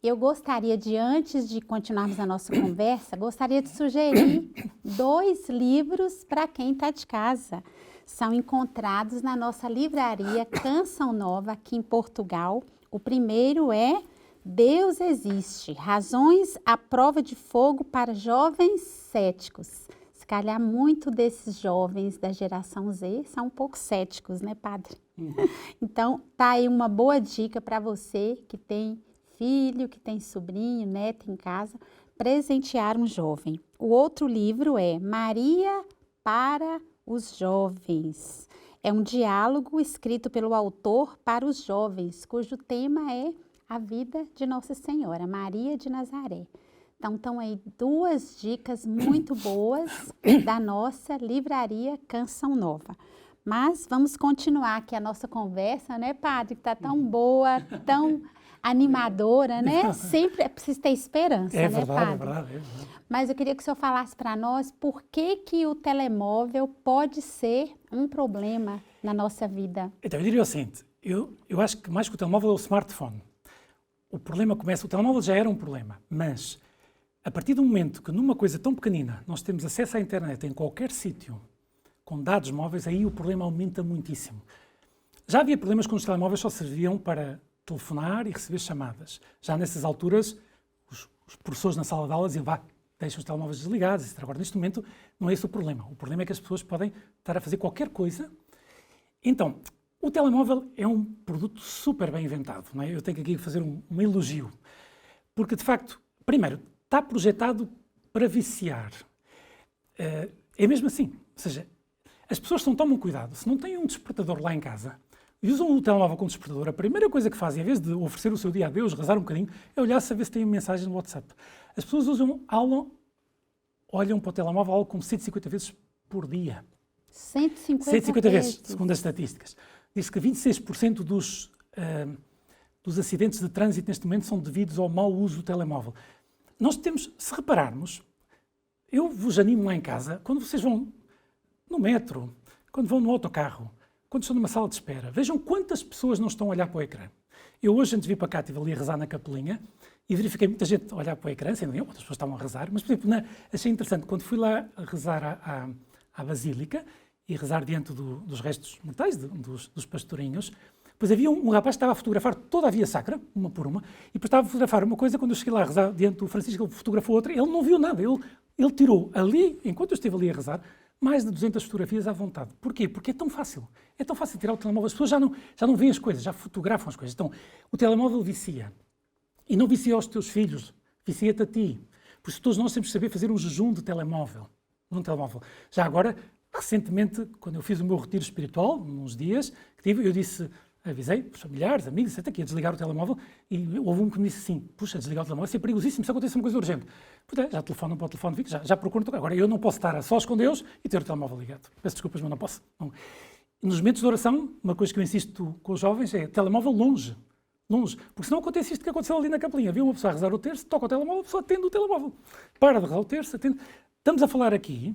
Eu gostaria de, antes de continuarmos a nossa conversa, gostaria de sugerir 2 livros para quem está de casa. São encontrados na nossa livraria Canção Nova, aqui em Portugal. O primeiro é Deus Existe, Razões à Prova de Fogo para Jovens Céticos. Se calhar muito desses jovens da geração Z são um pouco céticos, né, Padre? Então, tá aí uma boa dica para você que tem filho, que tem sobrinho, neto em casa, presentear um jovem. O outro livro é Maria para os Jovens. É um diálogo escrito pelo autor para os jovens, cujo tema é a vida de Nossa Senhora, Maria de Nazaré. Então, estão aí 2 dicas muito boas da nossa livraria Canção Nova. Mas vamos continuar aqui a nossa conversa, né, Padre? Que está tão boa, tão animadora, né? Sempre é preciso ter esperança, né, Verdade, Padre? é verdade. Mas eu queria que o senhor falasse para nós por que o telemóvel pode ser um problema na nossa vida. Então, eu diria o seguinte, eu acho que mais que o telemóvel é o smartphone. O problema começa, o telemóvel já era um problema, mas a partir do momento que numa coisa tão pequenina nós temos acesso à internet em qualquer sítio, com dados móveis, aí o problema aumenta muitíssimo. Já havia problemas quando os telemóveis só serviam para telefonar e receber chamadas. Já nessas alturas, os professores na sala de aulas diziam, deixem os telemóveis desligados, etc. Agora, neste momento, não é esse o problema. O problema é que as pessoas podem estar a fazer qualquer coisa. Então, o telemóvel é um produto super bem inventado, não é? Eu tenho aqui que fazer um elogio. Porque, de facto, primeiro, está projetado para viciar. É mesmo assim. Ou seja, as pessoas não tomam cuidado. Se não têm um despertador lá em casa e usam o telemóvel com despertador, a primeira coisa que fazem, em vez de oferecer o seu dia a Deus, rezar um bocadinho, é olhar a ver se têm mensagens no WhatsApp. As pessoas olham para o telemóvel algo como 150 vezes por dia. 150 vezes, segundo as estatísticas. Diz que 26% dos acidentes de trânsito neste momento são devidos ao mau uso do telemóvel. Nós temos, se repararmos, eu vos animo lá em casa, quando vocês vão no metro, quando vão no autocarro, quando estão numa sala de espera, vejam quantas pessoas não estão a olhar para o ecrã. Eu hoje, antes de vir para cá, estive ali a rezar na capelinha e verifiquei muita gente a olhar para o ecrã, sendo eu, outras pessoas estavam a rezar, mas, por exemplo, achei interessante, quando fui lá a rezar à Basílica e rezar diante dos restos mortais, dos pastorinhos, depois havia um rapaz que estava a fotografar toda a via sacra, uma por uma, e depois estava a fotografar uma coisa, quando eu cheguei lá a rezar diante do Francisco, ele fotografou outra, ele não viu nada, ele tirou ali, enquanto eu estive ali a rezar, mais de 200 fotografias à vontade. Porquê? Porque é tão fácil tirar o telemóvel, as pessoas já não veem as coisas, já fotografam as coisas. Então, o telemóvel vicia, e não vicia aos teus filhos, vicia-te a ti. Por isso todos nós temos que saber fazer um jejum de telemóvel, Já agora, recentemente, quando eu fiz o meu retiro espiritual, uns dias que tive, eu avisei os familiares, amigos, até que ia desligar o telemóvel, e houve um que me disse assim, puxa, desligar o telemóvel, isso é perigosíssimo, se acontecer uma coisa urgente. Pois já telefonam para o telefone fixo, já procuram. Agora, eu não posso estar a sós com Deus e ter o telemóvel ligado. Peço desculpas, mas não posso. Não. Nos momentos de oração, uma coisa que eu insisto com os jovens é telemóvel longe. Porque senão acontece isto que aconteceu ali na capelinha. Viu uma pessoa a rezar o terço, toca o telemóvel, a pessoa atende o telemóvel. Para de rezar o terço, atende. Estamos a falar aqui,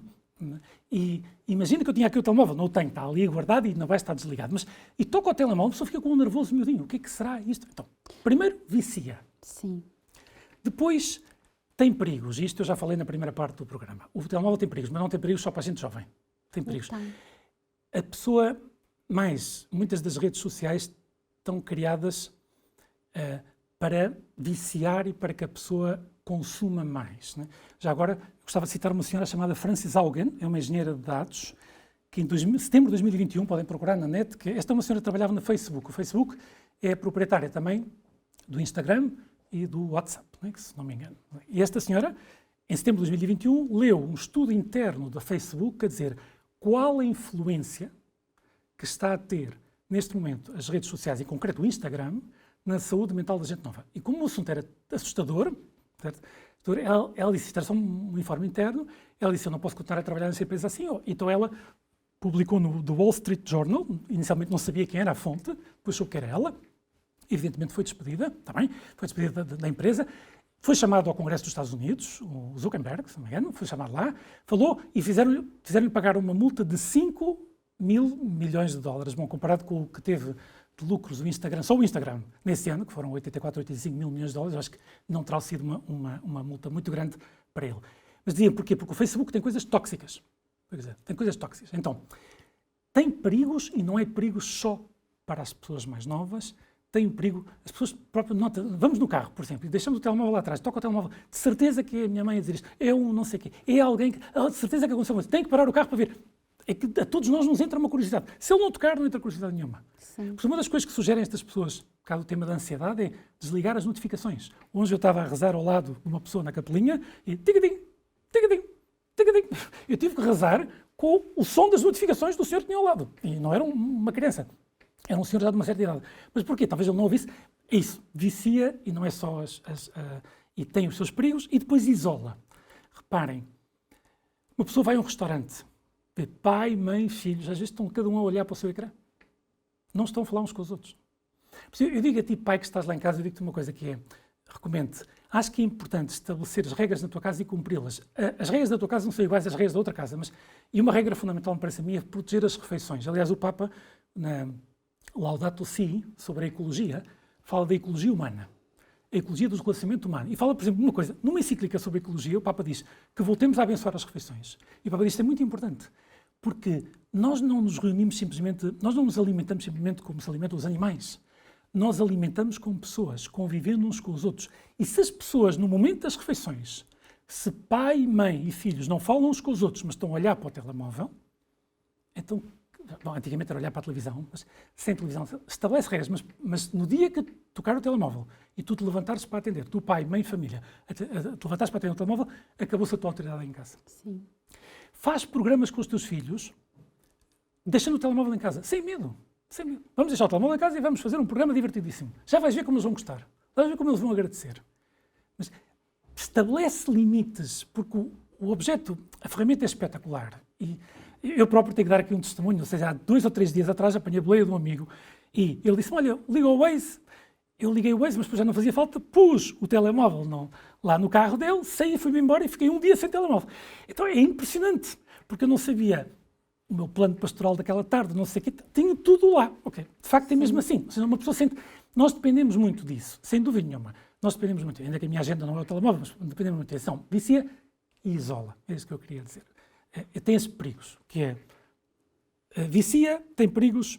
e imagina que eu tinha aqui o telemóvel, não o tenho, está ali guardado e não vai estar desligado, e toca o telemóvel, a pessoa fica com um nervoso miudinho. O que é que será isto? Então, primeiro, vicia. Sim. Depois, tem perigos, e isto eu já falei na primeira parte do programa. O telemóvel tem perigos, mas não tem perigos só para a gente jovem. Tem perigos. Então. A pessoa, muitas das redes sociais estão criadas para viciar e para que a pessoa consuma mais. Né? Já agora, gostava de citar uma senhora chamada Frances Haugen, é uma engenheira de dados, que em setembro de 2021, podem procurar na net, que esta é uma senhora que trabalhava no Facebook. O Facebook é proprietária também do Instagram e do WhatsApp, né, se não me engano. E esta senhora, em setembro de 2021, leu um estudo interno da Facebook a dizer qual a influência que está a ter, neste momento, as redes sociais, em concreto o Instagram, na saúde mental da gente nova. E como o assunto era assustador, certo? Ela disse, isto era só um informe interno, ela disse, eu não posso continuar a trabalhar nessa empresa assim. Então ela publicou no The Wall Street Journal, inicialmente não sabia quem era a fonte, depois soube que era ela, evidentemente foi despedida, foi despedida da empresa, foi chamado ao Congresso dos Estados Unidos, o Zuckerberg, se não me engano, foi chamado lá, falou e fizeram-lhe pagar uma multa de 5 mil milhões de dólares, bom, comparado com o que teve de lucros o Instagram, só o Instagram, nesse ano, que foram 84, 85 mil milhões de dólares, eu acho que não terá sido uma multa muito grande para ele. Mas diziam porquê? Porque o Facebook tem coisas tóxicas. Tem coisas tóxicas. Então, tem perigos, e não é perigos só para as pessoas mais novas, tem o perigo, as pessoas próprias notam, vamos no carro, por exemplo, e deixamos o telemóvel lá atrás, toca o telemóvel, de certeza que é a minha mãe a dizer isto, é um não sei o quê, é alguém que, de certeza que aconteceu isso, tem que parar o carro para ver. É que a todos nós nos entra uma curiosidade. Se ele não tocar, não entra curiosidade nenhuma. Sim. Porque uma das coisas que sugerem estas pessoas, por causa do tema da ansiedade, é desligar as notificações. Hoje eu estava a rezar ao lado de uma pessoa na capelinha e tigadim, tigadim, tigadim. Eu tive que rezar com o som das notificações do senhor que tinha ao lado. E não era uma criança, era um senhor já de uma certa idade. Mas porquê? Talvez ele não ouvisse. É isso, vicia e não é só e tem os seus perigos e depois isola. Reparem, uma pessoa vai a um restaurante, vê pai, mãe, filhos, às vezes estão cada um a olhar para o seu ecrã. Não estão a falar uns com os outros. Eu digo a ti, pai, que estás lá em casa, eu digo-te uma coisa que é, recomendo, acho que é importante estabelecer as regras na tua casa e cumpri-las. As regras da tua casa não são iguais às regras da outra casa, e uma regra fundamental, me parece a mim, é proteger as refeições. Aliás, o Papa, na Laudato Si, sobre a ecologia, fala da ecologia humana, a ecologia do relacionamento humano. E fala, por exemplo, uma coisa, numa encíclica sobre a ecologia, o Papa diz que voltemos a abençoar as refeições. E o Papa diz que isto é muito importante, porque nós não nos reunimos simplesmente, nós não nos alimentamos simplesmente como se alimentam os animais. Nós alimentamos como pessoas, convivendo uns com os outros. E se as pessoas, no momento das refeições, se pai, mãe e filhos não falam uns com os outros, mas estão a olhar para o telemóvel, então, bom, antigamente era olhar para a televisão, mas sem televisão, estabelece regras, mas no dia que tocar o telemóvel e tu te levantares para atender, tu pai, mãe, família, te levantares para atender o telemóvel, acabou-se a tua autoridade em casa. Sim. Faz programas com os teus filhos, deixando o telemóvel em casa, sem medo. Sem medo. Vamos deixar o telemóvel em casa e vamos fazer um programa divertidíssimo. Já vais ver como eles vão gostar. Vais ver como eles vão agradecer. Mas estabelece limites, porque o objeto, a ferramenta é espetacular. E eu próprio tenho que dar aqui um testemunho, ou seja, há 2 ou 3 dias atrás apanhei a boleia de um amigo e ele disse, olha, liga o Waze. Eu liguei o Waze, mas depois já não fazia falta, pus o telemóvel lá no carro dele, saí, fui-me embora e fiquei um dia sem telemóvel. Então é impressionante, porque eu não sabia o meu plano pastoral daquela tarde, não sei o quê, tenho tudo lá. Okay. De facto é mesmo assim. Ou seja, uma pessoa sente... Nós dependemos muito disso, sem dúvida nenhuma. Nós dependemos muito, ainda que a minha agenda não é o telemóvel, mas dependemos muito disso. Então, vicia e isola. É isso que eu queria dizer. Tem esses perigos, que é... vicia, tem perigos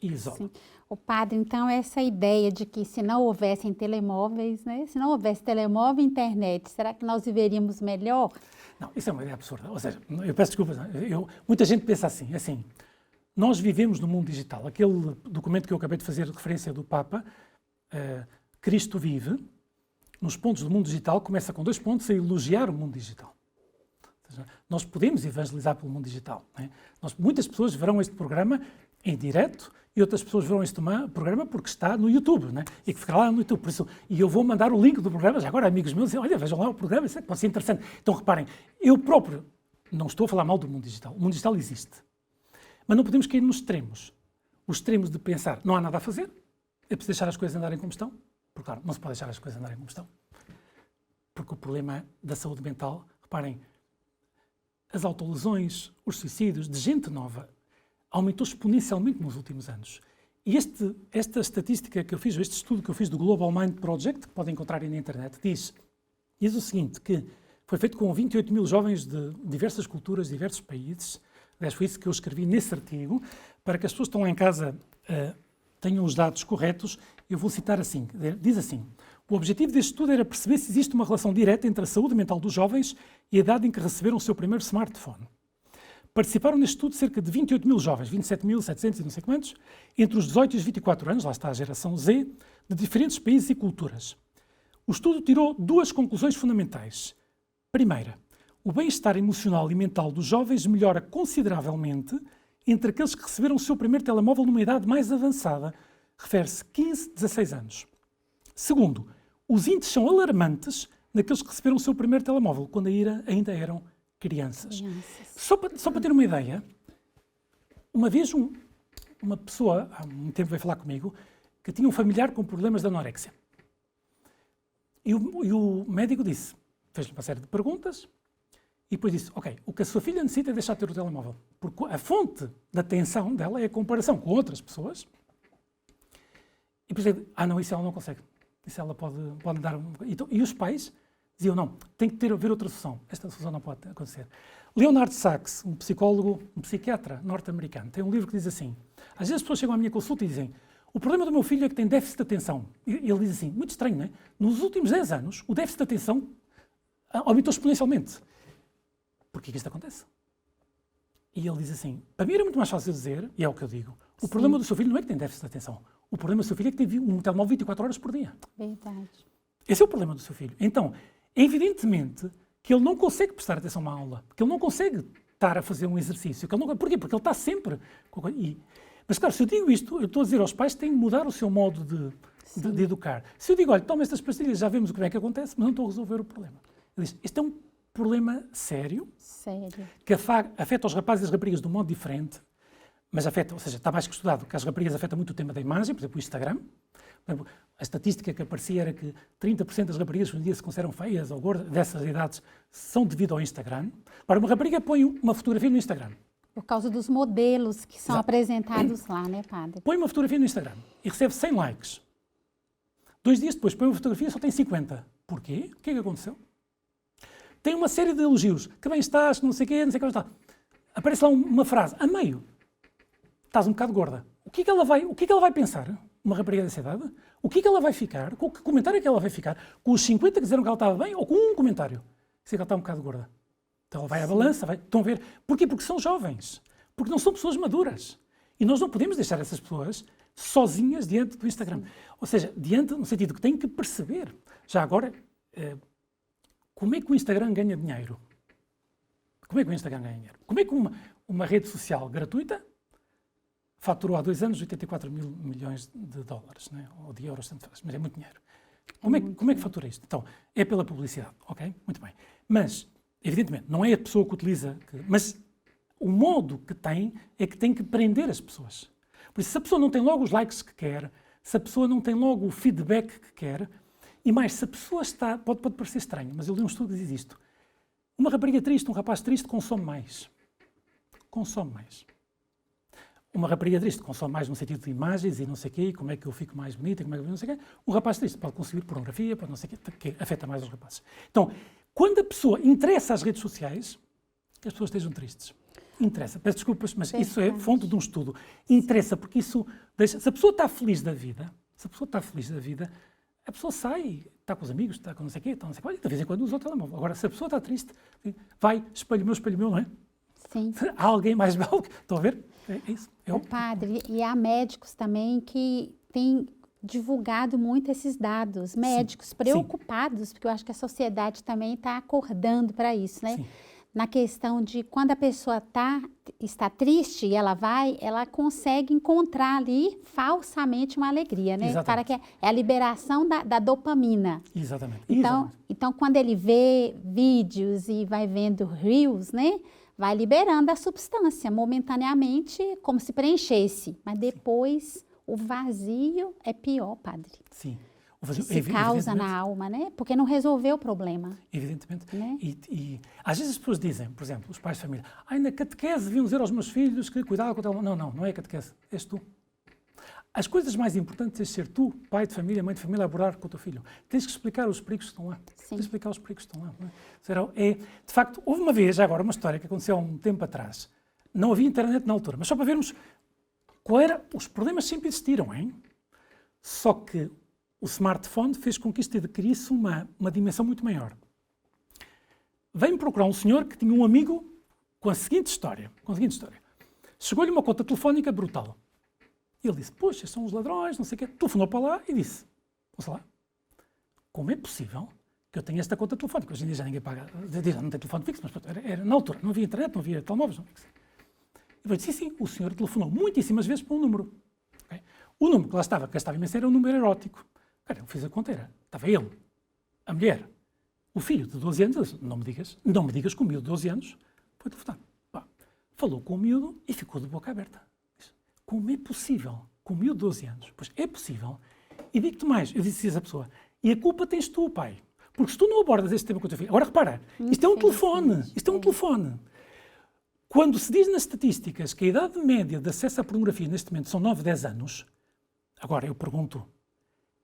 e isola. Sim. O padre, então, essa ideia de que se não houvessem telemóveis, né? Se não houvesse telemóvel e internet, será que nós viveríamos melhor? Não, isso é uma ideia absurda. Ou seja, eu peço desculpas, muita gente pensa assim, nós vivemos no mundo digital. Aquele documento que eu acabei de fazer referência do Papa, Cristo vive, nos pontos do mundo digital, começa com 2 pontos a elogiar o mundo digital. Ou seja, nós podemos evangelizar pelo mundo digital. Né? Muitas pessoas verão este programa em direto e outras pessoas verão este programa porque está no YouTube, né? E que fica lá no YouTube. Por isso, e eu vou mandar o link do programa, já agora amigos meus dizem, olha, vejam lá o programa, isso pode ser interessante. Então reparem, eu próprio não estou a falar mal do mundo digital. O mundo digital existe. Mas não podemos cair nos extremos. Os extremos de pensar, não há nada a fazer, é preciso deixar as coisas andarem como estão. Porque, claro, não se pode deixar as coisas andarem como estão. Porque o problema da saúde mental, reparem, as autolesões, os suicídios de gente nova, aumentou exponencialmente nos últimos anos. E esta estatística que eu fiz, este estudo que eu fiz do Global Mind Project, que podem encontrar aí na internet, diz o seguinte, que foi feito com 28 mil jovens de diversas culturas, diversos países. Aliás, foi isso que eu escrevi nesse artigo, para que as pessoas que estão lá em casa tenham os dados corretos. Eu vou citar assim, diz assim, o objetivo deste estudo era perceber se existe uma relação direta entre a saúde mental dos jovens e a idade em que receberam o seu primeiro smartphone. Participaram neste estudo cerca de 28 mil jovens, 27.700 e não sei quantos, entre os 18 e os 24 anos, lá está a geração Z, de diferentes países e culturas. O estudo tirou 2 conclusões fundamentais. Primeira, o bem-estar emocional e mental dos jovens melhora consideravelmente entre aqueles que receberam o seu primeiro telemóvel numa idade mais avançada, refere-se 15, 16 anos. Segundo, os índices são alarmantes naqueles que receberam o seu primeiro telemóvel, quando ainda eram crianças. Só para ter uma ideia, uma vez uma pessoa, há um tempo veio falar comigo, que tinha um familiar com problemas de anorexia. E o médico disse, fez-lhe uma série de perguntas, e depois disse, ok, o que a sua filha necessita é deixar de ter o telemóvel, porque a fonte da atenção dela é a comparação com outras pessoas. E depois ele, não, isso ela não consegue. Isso ela pode dar... E os pais diziam, não, tem que haver outra solução. Esta solução não pode acontecer. Leonard Sachs, um psicólogo, um psiquiatra norte-americano, tem um livro que diz assim, às vezes as pessoas chegam à minha consulta e dizem, o problema do meu filho é que tem déficit de atenção. E ele diz assim, muito estranho, não é? Nos últimos 10 anos, o déficit de atenção aumentou exponencialmente. Porquê que isto acontece? E ele diz assim, para mim era muito mais fácil dizer, e é o que eu digo, o problema do seu filho não é que tem déficit de atenção. O problema do seu filho é que tem um telemóvel 24 horas por dia. Verdade. Esse é o problema do seu filho. Então, evidentemente que ele não consegue prestar atenção à aula, que ele não consegue estar a fazer um exercício. Porquê? Porque ele está sempre... Mas claro, se eu digo isto, eu estou a dizer aos pais que têm que mudar o seu modo de educar. Se eu digo, olha, toma estas pastilhas, já vemos o que é que acontece, mas não estou a resolver o problema. Ele diz, este é um problema sério, que afeta os rapazes e as raparigas de um modo diferente, mas afeta, ou seja, está mais que estudado, que as raparigas afeta muito o tema da imagem, por exemplo, o Instagram. Por exemplo, a estatística que aparecia era que 30% das raparigas que hoje em dia se consideram feias ou gordas, dessas idades, são devido ao Instagram. Para uma rapariga põe uma fotografia no Instagram. Por causa dos modelos que são apresentados lá, né, padre? Põe uma fotografia no Instagram e recebe 100 likes. 2 dias depois põe uma fotografia e só tem 50. Porquê? O que é que aconteceu? Tem uma série de elogios. Que bem estás, não sei o quê, não sei o que está. Aparece lá uma frase, a meio. Estás um bocado gorda. O que é que ela vai pensar? Uma rapariga dessa idade? O que é que ela vai ficar? Com que comentário é que ela vai ficar? Com os 50 que disseram que ela estava bem ou com um comentário? Que ela está um bocado gorda. Então ela vai à balança, estão a ver. Porquê? Porque são jovens. Porque não são pessoas maduras. E nós não podemos deixar essas pessoas sozinhas diante do Instagram. Ou seja, diante, no sentido que têm que perceber. Já agora, como é que o Instagram ganha dinheiro? Como é que o Instagram ganha dinheiro? Como é que uma rede social gratuita faturou há 2 anos 84 mil milhões de dólares, né? Ou de euros, tanto faz, mas é muito dinheiro. Como é que fatura isto? Então, é pela publicidade, ok? Muito bem. Mas, evidentemente, não é a pessoa que utiliza, mas o modo que tem é que tem que prender as pessoas. Por isso, se a pessoa não tem logo os likes que quer, se a pessoa não tem logo o feedback que quer, e mais, se a pessoa está, pode parecer estranho, mas eu li um estudo que diz isto, uma rapariga triste, um rapaz triste consome mais. consome mais. Uma rapariga triste consome mais no sentido de imagens e não sei o quê, e como é que eu fico mais bonita, como é que eu não sei o quê. Um rapaz triste pode consumir pornografia, pode não sei o quê, que afeta mais os rapazes. Então, quando a pessoa interessa às redes sociais, que as pessoas estejam tristes. Interessa. Peço desculpas, mas isso é fonte de um estudo. Interessa, porque isso deixa... Se a pessoa está feliz da vida, a pessoa sai, está com os amigos, está com não sei o quê, está não sei o quê, de vez em quando usa o telemóvel. Agora, se a pessoa está triste, vai, espelho meu, não é? Sim. Há alguém mais belo que... Estão a ver? É isso. O padre, e há médicos também que têm divulgado muito esses dados, médicos preocupados, porque eu acho que a sociedade também está acordando para isso, né? Sim. Na questão de quando a pessoa está triste e ela consegue encontrar ali falsamente uma alegria, né? Exatamente. Para que é a liberação da dopamina. Exatamente. Então, quando ele vê vídeos e vai vendo reels, né? Vai liberando a substância momentaneamente, como se preenchesse. Mas depois o vazio é pior, padre. Sim. O vazio se causa na alma, né? Porque não resolveu o problema. Evidentemente. Né? E às vezes as pessoas dizem, por exemplo, os pais de família, na catequese deviam dizer aos meus filhos que cuidado com o telemóvel. Não é catequese, és tu. As coisas mais importantes é ser tu, pai de família, mãe de família, a abordar com o teu filho. Tens que explicar os perigos que estão lá. Sim. Tens que explicar os perigos que estão lá. Não é? De facto, houve uma vez, já agora, uma história que aconteceu há um tempo atrás. Não havia internet na altura, mas só para vermos os problemas sempre existiram, hein? Só que o smartphone fez com que isto adquirisse uma dimensão muito maior. Veio-me procurar um senhor que tinha um amigo com a seguinte história. Chegou-lhe uma conta telefónica brutal. Ele disse, poxa, são os ladrões, não sei o quê. Telefonou para lá e disse, ouça lá, como é possível que eu tenha esta conta telefónica? Hoje em dia já ninguém paga, não tem telefone fixo, mas era na altura, não havia internet, não havia telemóveis. Não. E eu disse, sim, o senhor telefonou muitíssimas vezes para um número. Okay? O número que lá estava, que gastava imenso, era um número erótico. Cara, eu fiz a conta, estava ele, a mulher, o filho de 12 anos, eu disse, não me digas que o miúdo de 12 anos foi telefonar. Falou com o miúdo e ficou de boca aberta. Como é possível, com o miúdo de 12 anos? Pois é possível. E digo-te mais, eu disse a essa pessoa, e a culpa tens tu, pai. Porque se tu não abordas este tema com o teu filho... Agora repara, isto é um telefone. Quando se diz nas estatísticas que a idade média de acesso à pornografia neste momento são 9, 10 anos, agora eu pergunto,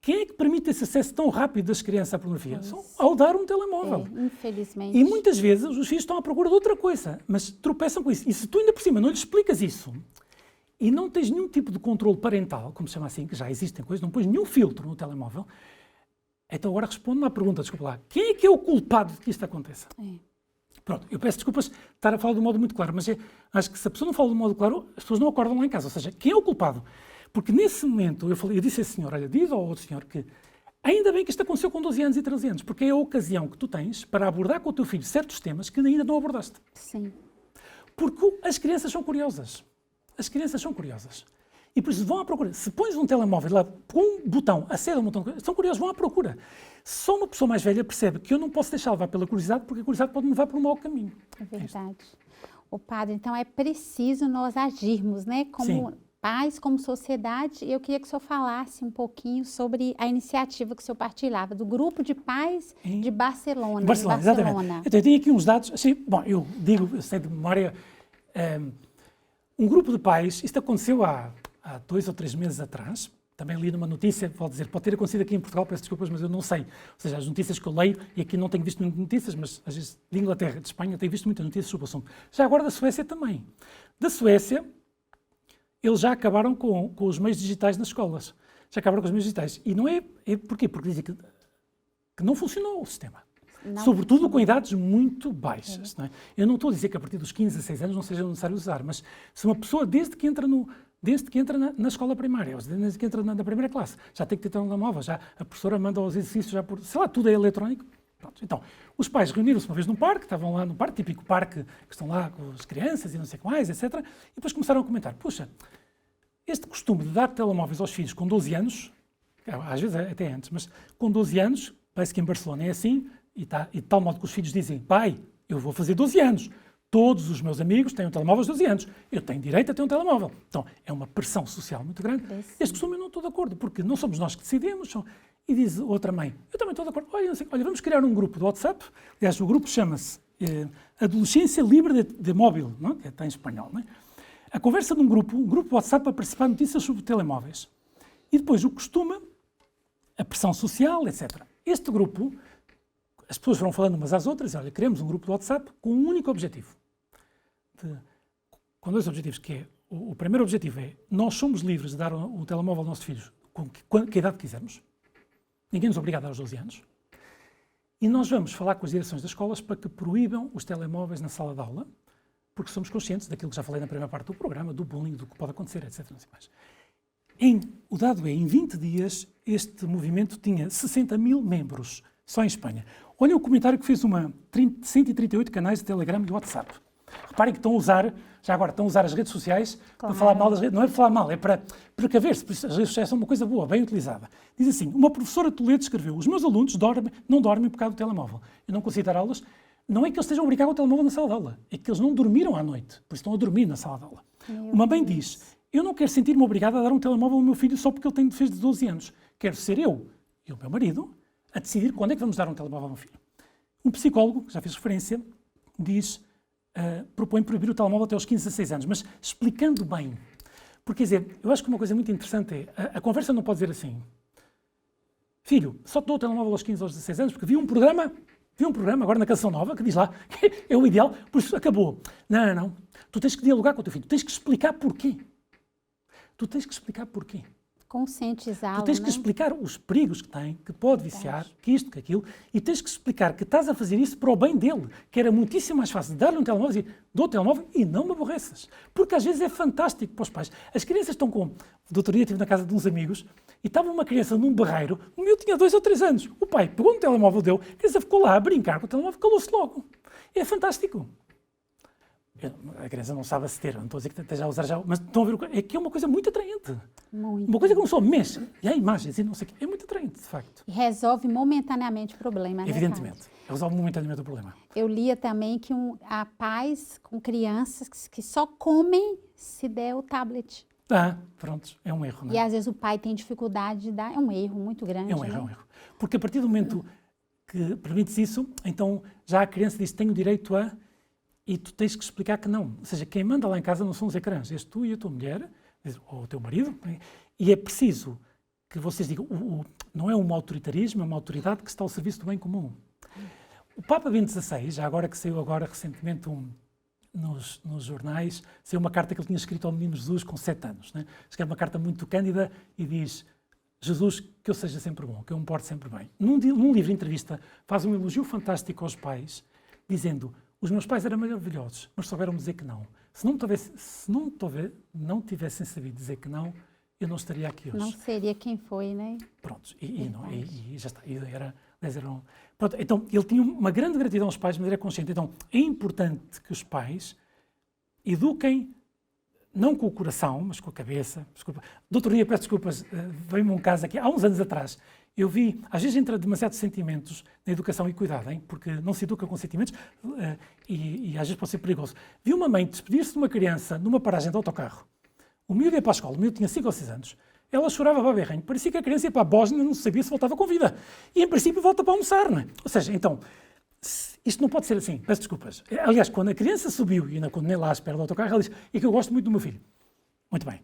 quem é que permite esse acesso tão rápido das crianças à pornografia? Só ao dar um telemóvel. Infelizmente. E muitas vezes os filhos estão à procura de outra coisa, mas tropeçam com isso. E se tu ainda por cima não lhes explicas isso, e não tens nenhum tipo de controle parental, como se chama assim, que já existem coisas, não pões nenhum filtro no telemóvel, então agora responde-me à pergunta, desculpa lá, quem é que é o culpado de que isto aconteça? Pronto, eu peço desculpas estar a falar de um modo muito claro, mas acho que se a pessoa não fala de um modo claro, as pessoas não acordam lá em casa, ou seja, quem é o culpado? Porque nesse momento, eu disse a esse senhor, olha, diz ao outro senhor que ainda bem que isto aconteceu com 12 anos e 13 anos, porque é a ocasião que tu tens para abordar com o teu filho certos temas que ainda não abordaste. Sim. Porque as crianças são curiosas. E por isso vão à procura. Se pões um telemóvel lá com um botão, acede a um botão, são curiosos, vão à procura. Só uma pessoa mais velha percebe que eu não posso deixar levar pela curiosidade, porque a curiosidade pode me levar por um mau caminho. É verdade. O padre, então é preciso nós agirmos, né? Como pais, como sociedade. Eu queria que o senhor falasse um pouquinho sobre a iniciativa que o senhor partilhava, do grupo de pais de Barcelona. Exatamente. Então, eu tenho aqui uns dados, eu sei de memória, um grupo de pais, isto aconteceu há 2 ou 3 meses atrás, também li numa notícia, pode ter acontecido aqui em Portugal, peço desculpas, mas eu não sei. Ou seja, as notícias que eu leio, e aqui não tenho visto muitas notícias, mas às vezes de Inglaterra, de Espanha, tenho visto muitas notícias sobre o assunto. Já agora da Suécia também. Da Suécia, eles já acabaram com os meios digitais nas escolas. Já acabaram com os meios digitais. E não é porquê? Porque dizem que não funcionou o sistema. Sobretudo com idades muito baixas. Não é? Eu não estou a dizer que a partir dos 15 a 16 anos não seja necessário usar, mas se uma pessoa, desde que entra na escola primária, desde que entra na primeira classe, já tem que ter telemóvel, já a professora manda os exercícios, tudo é eletrónico. Pronto. Então, os pais reuniram-se uma vez num parque, estavam lá no parque, típico parque, que estão lá com as crianças e não sei o que mais, etc. E depois começaram a comentar, puxa, este costume de dar telemóveis aos filhos com 12 anos, às vezes até antes, mas com 12 anos, parece que em Barcelona é assim, e de tal modo que os filhos dizem, pai, eu vou fazer 12 anos, todos os meus amigos têm um telemóvel aos 12 anos, eu tenho direito a ter um telemóvel. Então, é uma pressão social muito grande. Este costume eu não estou de acordo, porque não somos nós que decidimos. E diz outra mãe, eu também estou de acordo, olha, vamos criar um grupo de WhatsApp, aliás, o grupo chama-se Adolescência livre de móvel, não? Que está em espanhol. Não é? A conversa de um grupo WhatsApp para participar de notícias sobre telemóveis. E depois o costume, a pressão social, etc. Este grupo, as pessoas foram falando umas às outras, olha, queremos um grupo de WhatsApp com um único objetivo. Com 2 objetivos, que é, o primeiro objetivo é, nós somos livres de dar o telemóvel aos nossos filhos com que idade quisermos. Ninguém nos obriga a dar aos 12 anos. E nós vamos falar com as direções das escolas para que proíbam os telemóveis na sala de aula, porque somos conscientes daquilo que já falei na primeira parte do programa, do bullying, do que pode acontecer, etc. O dado é, em 20 dias, este movimento tinha 60 mil membros, só em Espanha. Olhem o comentário que fez 138 canais de Telegram e WhatsApp. Reparem que estão a usar, já agora, estão a usar as redes sociais para falar mal das redes. Não é para falar mal, é para precaver-se, por isso as redes sociais são uma coisa boa, bem utilizada. Diz assim, uma professora de Toledo escreveu, os meus alunos não dormem por causa do telemóvel. Eu não consigo dar aulas. Não é que eles estejam obrigados ao telemóvel na sala de aula, é que eles não dormiram à noite, por isso estão a dormir na sala de aula. Uma mãe diz, eu não quero sentir-me obrigada a dar um telemóvel ao meu filho só porque ele fez de 12 anos. Quero ser eu e o meu marido a decidir quando é que vamos dar um telemóvel ao meu filho. Um psicólogo, que já fez referência, diz, propõe proibir o telemóvel até aos 15 a 16 anos, mas explicando bem. Porque, quer dizer, eu acho que uma coisa muito interessante é, a conversa não pode dizer assim, filho, só te dou o telemóvel aos 15 ou aos 16 anos porque vi um programa agora na Canção Nova que diz lá que é o ideal, por isso acabou. Não. Tu tens que dialogar com o teu filho, tu tens que explicar porquê. Conscientizá-lo, Tu tens que explicar os perigos que tem, que pode viciar, que isto, que aquilo, e tens que explicar que estás a fazer isso para o bem dele, que era muitíssimo mais fácil dar-lhe um telemóvel e dizer, dou o telemóvel e não me aborreças. Porque às vezes é fantástico para os pais. As crianças estão com... Do outro dia estive na casa de uns amigos e estava uma criança num barreiro, o meu tinha 2 ou 3 anos. O pai pegou no telemóvel, deu, a criança ficou lá a brincar com o telemóvel, calou-se logo. É fantástico. A criança não sabe aceder, não estou a dizer que esteja a usar já, mas estão a ver, é que é uma coisa muito atraente. Muito. Uma coisa que não só mexe, e há imagens e não sei o quê, é muito atraente, de facto. E resolve momentaneamente o problema, né, Evidentemente, padre? resolve momentaneamente o problema. Eu lia também que há pais com crianças que só comem se der o tablet. Pronto, é um erro, não é? E às vezes o pai tem dificuldade de dar, é um erro muito grande, É um erro, né? é um erro. Porque a partir do momento que permites isso, então já a criança diz, tenho direito a... E tu tens que explicar que não. Ou seja, quem manda lá em casa não são os ecrãs, és tu e a tua mulher, ou o teu marido, e é preciso que vocês digam, não é um autoritarismo, é uma autoridade que está ao serviço do bem comum. O Papa Bento XVI, já agora que saiu agora recentemente nos jornais, saiu uma carta que ele tinha escrito ao menino Jesus com 7 anos. Né? Escreve uma carta muito cândida e diz, Jesus, que eu seja sempre bom, que eu me porte sempre bem. Num livro de entrevista, faz um elogio fantástico aos pais, dizendo, os meus pais eram maravilhosos, mas souberam dizer que não. Se não tivessem sabido dizer que não, eu não estaria aqui hoje. Não seria quem foi, né? Pronto, e já está. Pronto, então, ele tinha uma grande gratidão aos pais, mas era consciente. Então, é importante que os pais eduquem, não com o coração, mas com a cabeça. Desculpa. Do outro dia, peço desculpas, veio-me um caso aqui, há uns anos atrás, eu vi, às vezes entra demasiados sentimentos na educação e cuidado, hein? Porque não se educa com sentimentos e às vezes pode ser perigoso. Vi uma mãe despedir-se de uma criança numa paragem de autocarro. O miúdo ia para a escola, o miúdo tinha 5 ou 6 anos. Ela chorava para berranho, parecia que a criança ia para a Bósnia, não sabia se voltava com vida. E em princípio volta para almoçar, não é? Ou seja, então, isto não pode ser assim, peço desculpas. Aliás, quando a criança subiu e ainda condenei lá à espera do autocarro, ela disse, é que eu gosto muito do meu filho. Muito bem,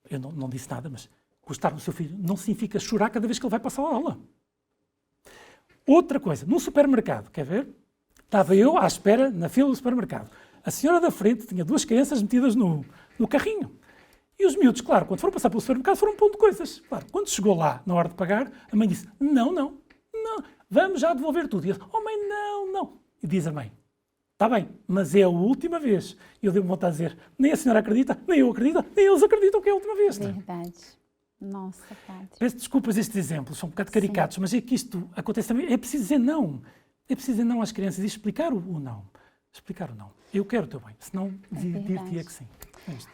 eu não disse nada, mas gostar do seu filho não significa chorar cada vez que ele vai passar a aula. Outra coisa, num supermercado, quer ver? Estava eu à espera na fila do supermercado. A senhora da frente tinha 2 crianças metidas no carrinho. E os miúdos, claro, quando foram passar pelo supermercado, foram pondo coisas. Claro, quando chegou lá, na hora de pagar, a mãe disse, não, vamos já devolver tudo. E ele, oh mãe, não. E diz a mãe, está bem, mas é a última vez. E eu devo voltar a dizer, nem a senhora acredita, nem eu acredito, nem eles acreditam que é a última vez. Verdade. Nossa, padre. Peço desculpas estes exemplos, são um bocado caricatos, mas é que isto acontece também. É preciso dizer não. É preciso dizer não às crianças e explicar o não. Explicar o não. Eu quero o teu bem, senão dir-te-ia que sim. É isto.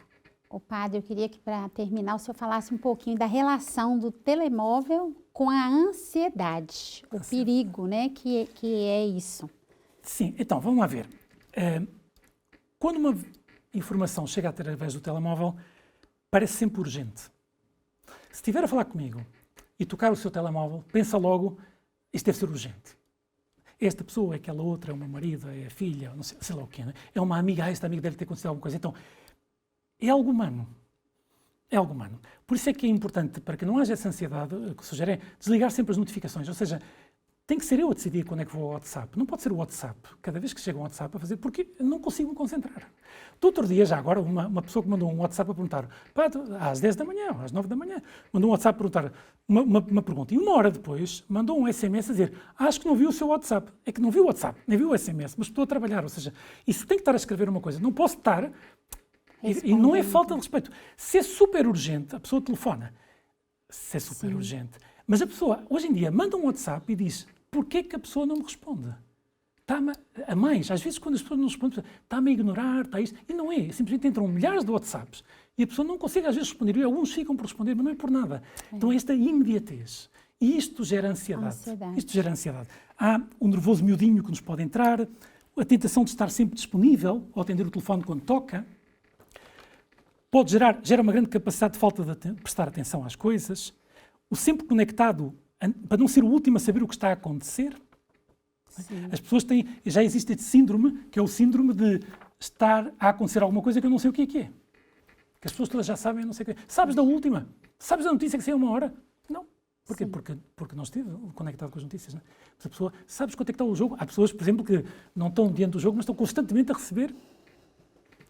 O padre, eu queria que para terminar o senhor falasse um pouquinho da relação do telemóvel com a ansiedade, o perigo, né, que é isso. Sim, então, vamos lá ver. Quando uma informação chega através do telemóvel, parece sempre urgente. Se estiver a falar comigo e tocar o seu telemóvel, pensa logo, isto deve ser urgente. esta pessoa, é aquela outra, é o meu marido, é a filha, não sei lá o quê, né? É uma amiga, esta amiga deve ter acontecido alguma coisa. Então, é algo humano. É algo humano. Por isso é que é importante, para que não haja essa ansiedade, o que sugere é desligar sempre as notificações. Ou seja, tem que ser eu a decidir quando é que vou ao WhatsApp. Não pode ser o WhatsApp, cada vez que chega um WhatsApp a fazer, porque eu não consigo me concentrar. Do outro dia, já agora, uma pessoa que mandou um WhatsApp a perguntar, às 10 da manhã, às 9 da manhã, mandou um WhatsApp a perguntar uma pergunta. E 1 hora depois, mandou um SMS a dizer, acho que não viu o seu WhatsApp. É que não viu o WhatsApp, nem viu o SMS, mas estou a trabalhar. Ou seja, isso tem que estar a escrever uma coisa. Não posso estar... E não é falta de respeito. Se é super urgente, a pessoa telefona. Se é super urgente. Mas a pessoa, hoje em dia, manda um WhatsApp e diz, porquê que a pessoa não me responde? Está-me a mais. Às vezes, quando as pessoas não respondem, está-me a ignorar, está isto. E não é. Simplesmente entram milhares de WhatsApps e a pessoa não consegue, às vezes, responder. E alguns ficam por responder, mas não é por nada. Então, esta imediatez. E isto gera ansiedade. Isto gera ansiedade. Há um nervoso miudinho que nos pode entrar, a tentação de estar sempre disponível ou atender o telefone quando toca. Gera uma grande capacidade de falta de prestar atenção às coisas, o sempre conectado, para não ser o último a saber o que está a acontecer. Sim. As pessoas têm, já existe este síndrome, que é o síndrome de estar a acontecer alguma coisa que eu não sei o que é que é. Que as pessoas todas já sabem, eu não sei o que é. Sabes da última? Sabes da notícia que saiu 1 hora? Não. Porquê? Porque não esteve conectado com as notícias. Não é? Mas a pessoa, sabes quanto é que está o jogo? Há pessoas, por exemplo, que não estão diante do jogo, mas estão constantemente a receber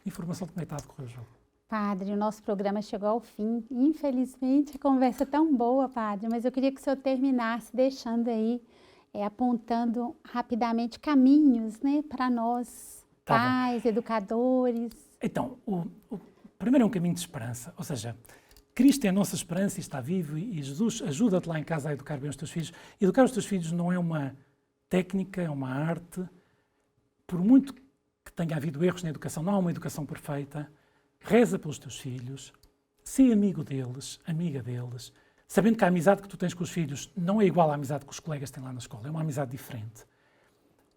informação de como é que está a decorrer o jogo. Padre, o nosso programa chegou ao fim. Infelizmente, a conversa é tão boa, Padre, mas eu queria que o senhor terminasse deixando aí, apontando rapidamente caminhos, né, para nós, pais, educadores. Então, o primeiro é um caminho de esperança, ou seja, Cristo é a nossa esperança e está vivo e Jesus ajuda-te lá em casa a educar bem os teus filhos. Educar os teus filhos não é uma técnica, é uma arte. Por muito que tenha havido erros na educação, não há uma educação perfeita. Reza pelos teus filhos, sê amigo deles, amiga deles, sabendo que a amizade que tu tens com os filhos não é igual à amizade que os colegas têm lá na escola, é uma amizade diferente.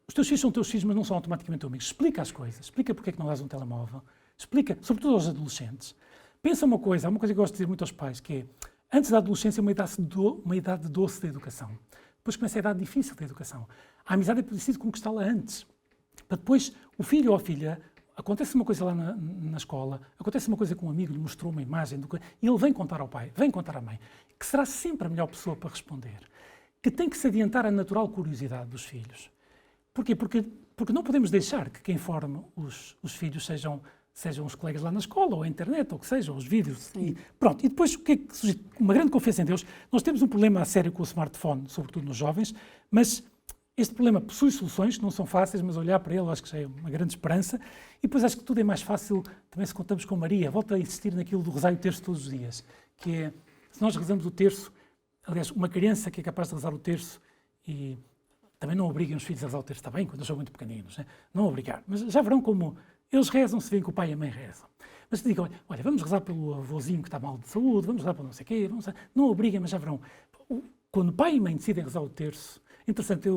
Os teus filhos são teus filhos, mas não são automaticamente amigos. Explica as coisas, explica porque é que não dás um telemóvel, explica, sobretudo aos adolescentes. Pensa uma coisa, há uma coisa que eu gosto de dizer muito aos pais, que é, antes da adolescência é uma idade doce da educação, depois começa a idade difícil da educação. A amizade é preciso conquistá-la antes, para depois o filho ou a filha... Acontece uma coisa lá na escola, acontece uma coisa que um amigo lhe mostrou uma imagem, e ele vem contar ao pai, vem contar à mãe, que será sempre a melhor pessoa para responder, que tem que se adiantar à natural curiosidade dos filhos. Porquê? Porque não podemos deixar que quem forme os filhos sejam os colegas lá na escola, ou a internet, ou o que seja, ou os vídeos. E pronto. E depois, o que é que surge? Uma grande confiança em Deus. Nós temos um problema a sério com o smartphone, sobretudo nos jovens, mas... Este problema possui soluções que não são fáceis, mas olhar para ele acho que já é uma grande esperança. E depois acho que tudo é mais fácil também se contamos com Maria. Volto a insistir naquilo do rezar o terço todos os dias, que é, se nós rezamos o terço, aliás, uma criança que é capaz de rezar o terço, e também não obriguem os filhos a rezar o terço, está bem, quando eles são muito pequeninos, né? Não obrigar, mas já verão como eles rezam, se veem que o pai e a mãe rezam. Mas te digam, olha, vamos rezar pelo avôzinho que está mal de saúde, vamos rezar pelo não sei o quê, não obriguem, mas já verão. Quando pai e mãe decidem rezar o terço, interessante,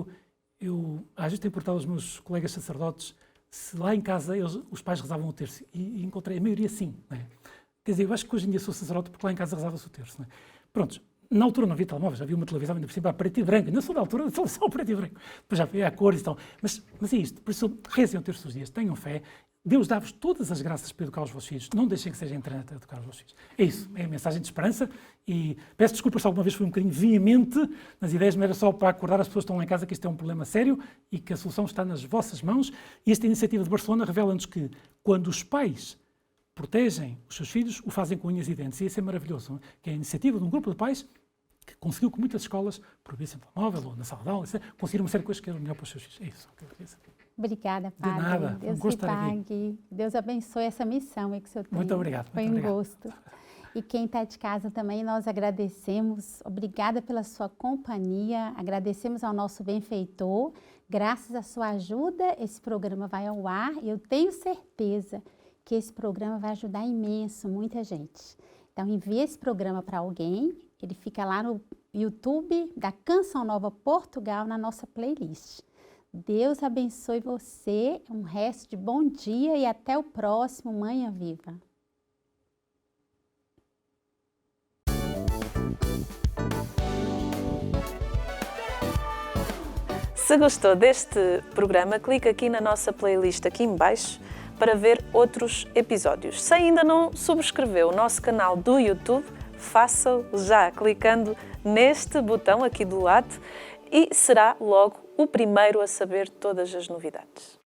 eu às vezes tenho portado aos meus colegas sacerdotes se lá em casa os pais rezavam o terço e encontrei a maioria sim. Não é? Quer dizer, eu acho que hoje em dia sou sacerdote porque lá em casa rezava-se o terço. Não é? Pronto, na altura não havia telemóveis, havia uma televisão ainda por cima a preto e branco. Não sou da altura, sou só preto e branco. Depois já havia a cores e tal. Mas é isto, por isso rezem o terço dos dias, tenham fé. Deus dá-vos todas as graças para educar os vossos filhos. Não deixem que seja a internet a educar os vossos filhos. É isso, é a mensagem de esperança. E peço desculpas se alguma vez fui um bocadinho veemente nas ideias, mas era só para acordar as pessoas que estão lá em casa que isto é um problema sério e que a solução está nas vossas mãos. E esta iniciativa de Barcelona revela-nos que quando os pais protegem os seus filhos, o fazem com unhas e dentes. E isso é maravilhoso, não é? Que é a iniciativa de um grupo de pais que conseguiu que muitas escolas, proibissem o telemóvel ou na sala de aula, conseguiram uma série de coisas que eram melhor para os seus filhos. É isso que eu queria dizer. Obrigada, Padre. De nada, Deus um gosto de estar aqui. Deus abençoe essa missão que o senhor tem. Muito obrigado. Foi um gosto. E quem está de casa também, nós agradecemos. Obrigada pela sua companhia. Agradecemos ao nosso benfeitor. Graças à sua ajuda, esse programa vai ao ar. E eu tenho certeza que esse programa vai ajudar imenso, muita gente. Então, envie esse programa para alguém. Ele fica lá no YouTube da Canção Nova Portugal, na nossa playlist. Deus abençoe você, um resto de bom dia e até o próximo Manhã Viva. Se gostou deste programa, clica aqui na nossa playlist aqui em baixo para ver outros episódios. Se ainda não subscreveu o nosso canal do YouTube, faça-o já clicando neste botão aqui do lado e será logo o primeiro a saber todas as novidades.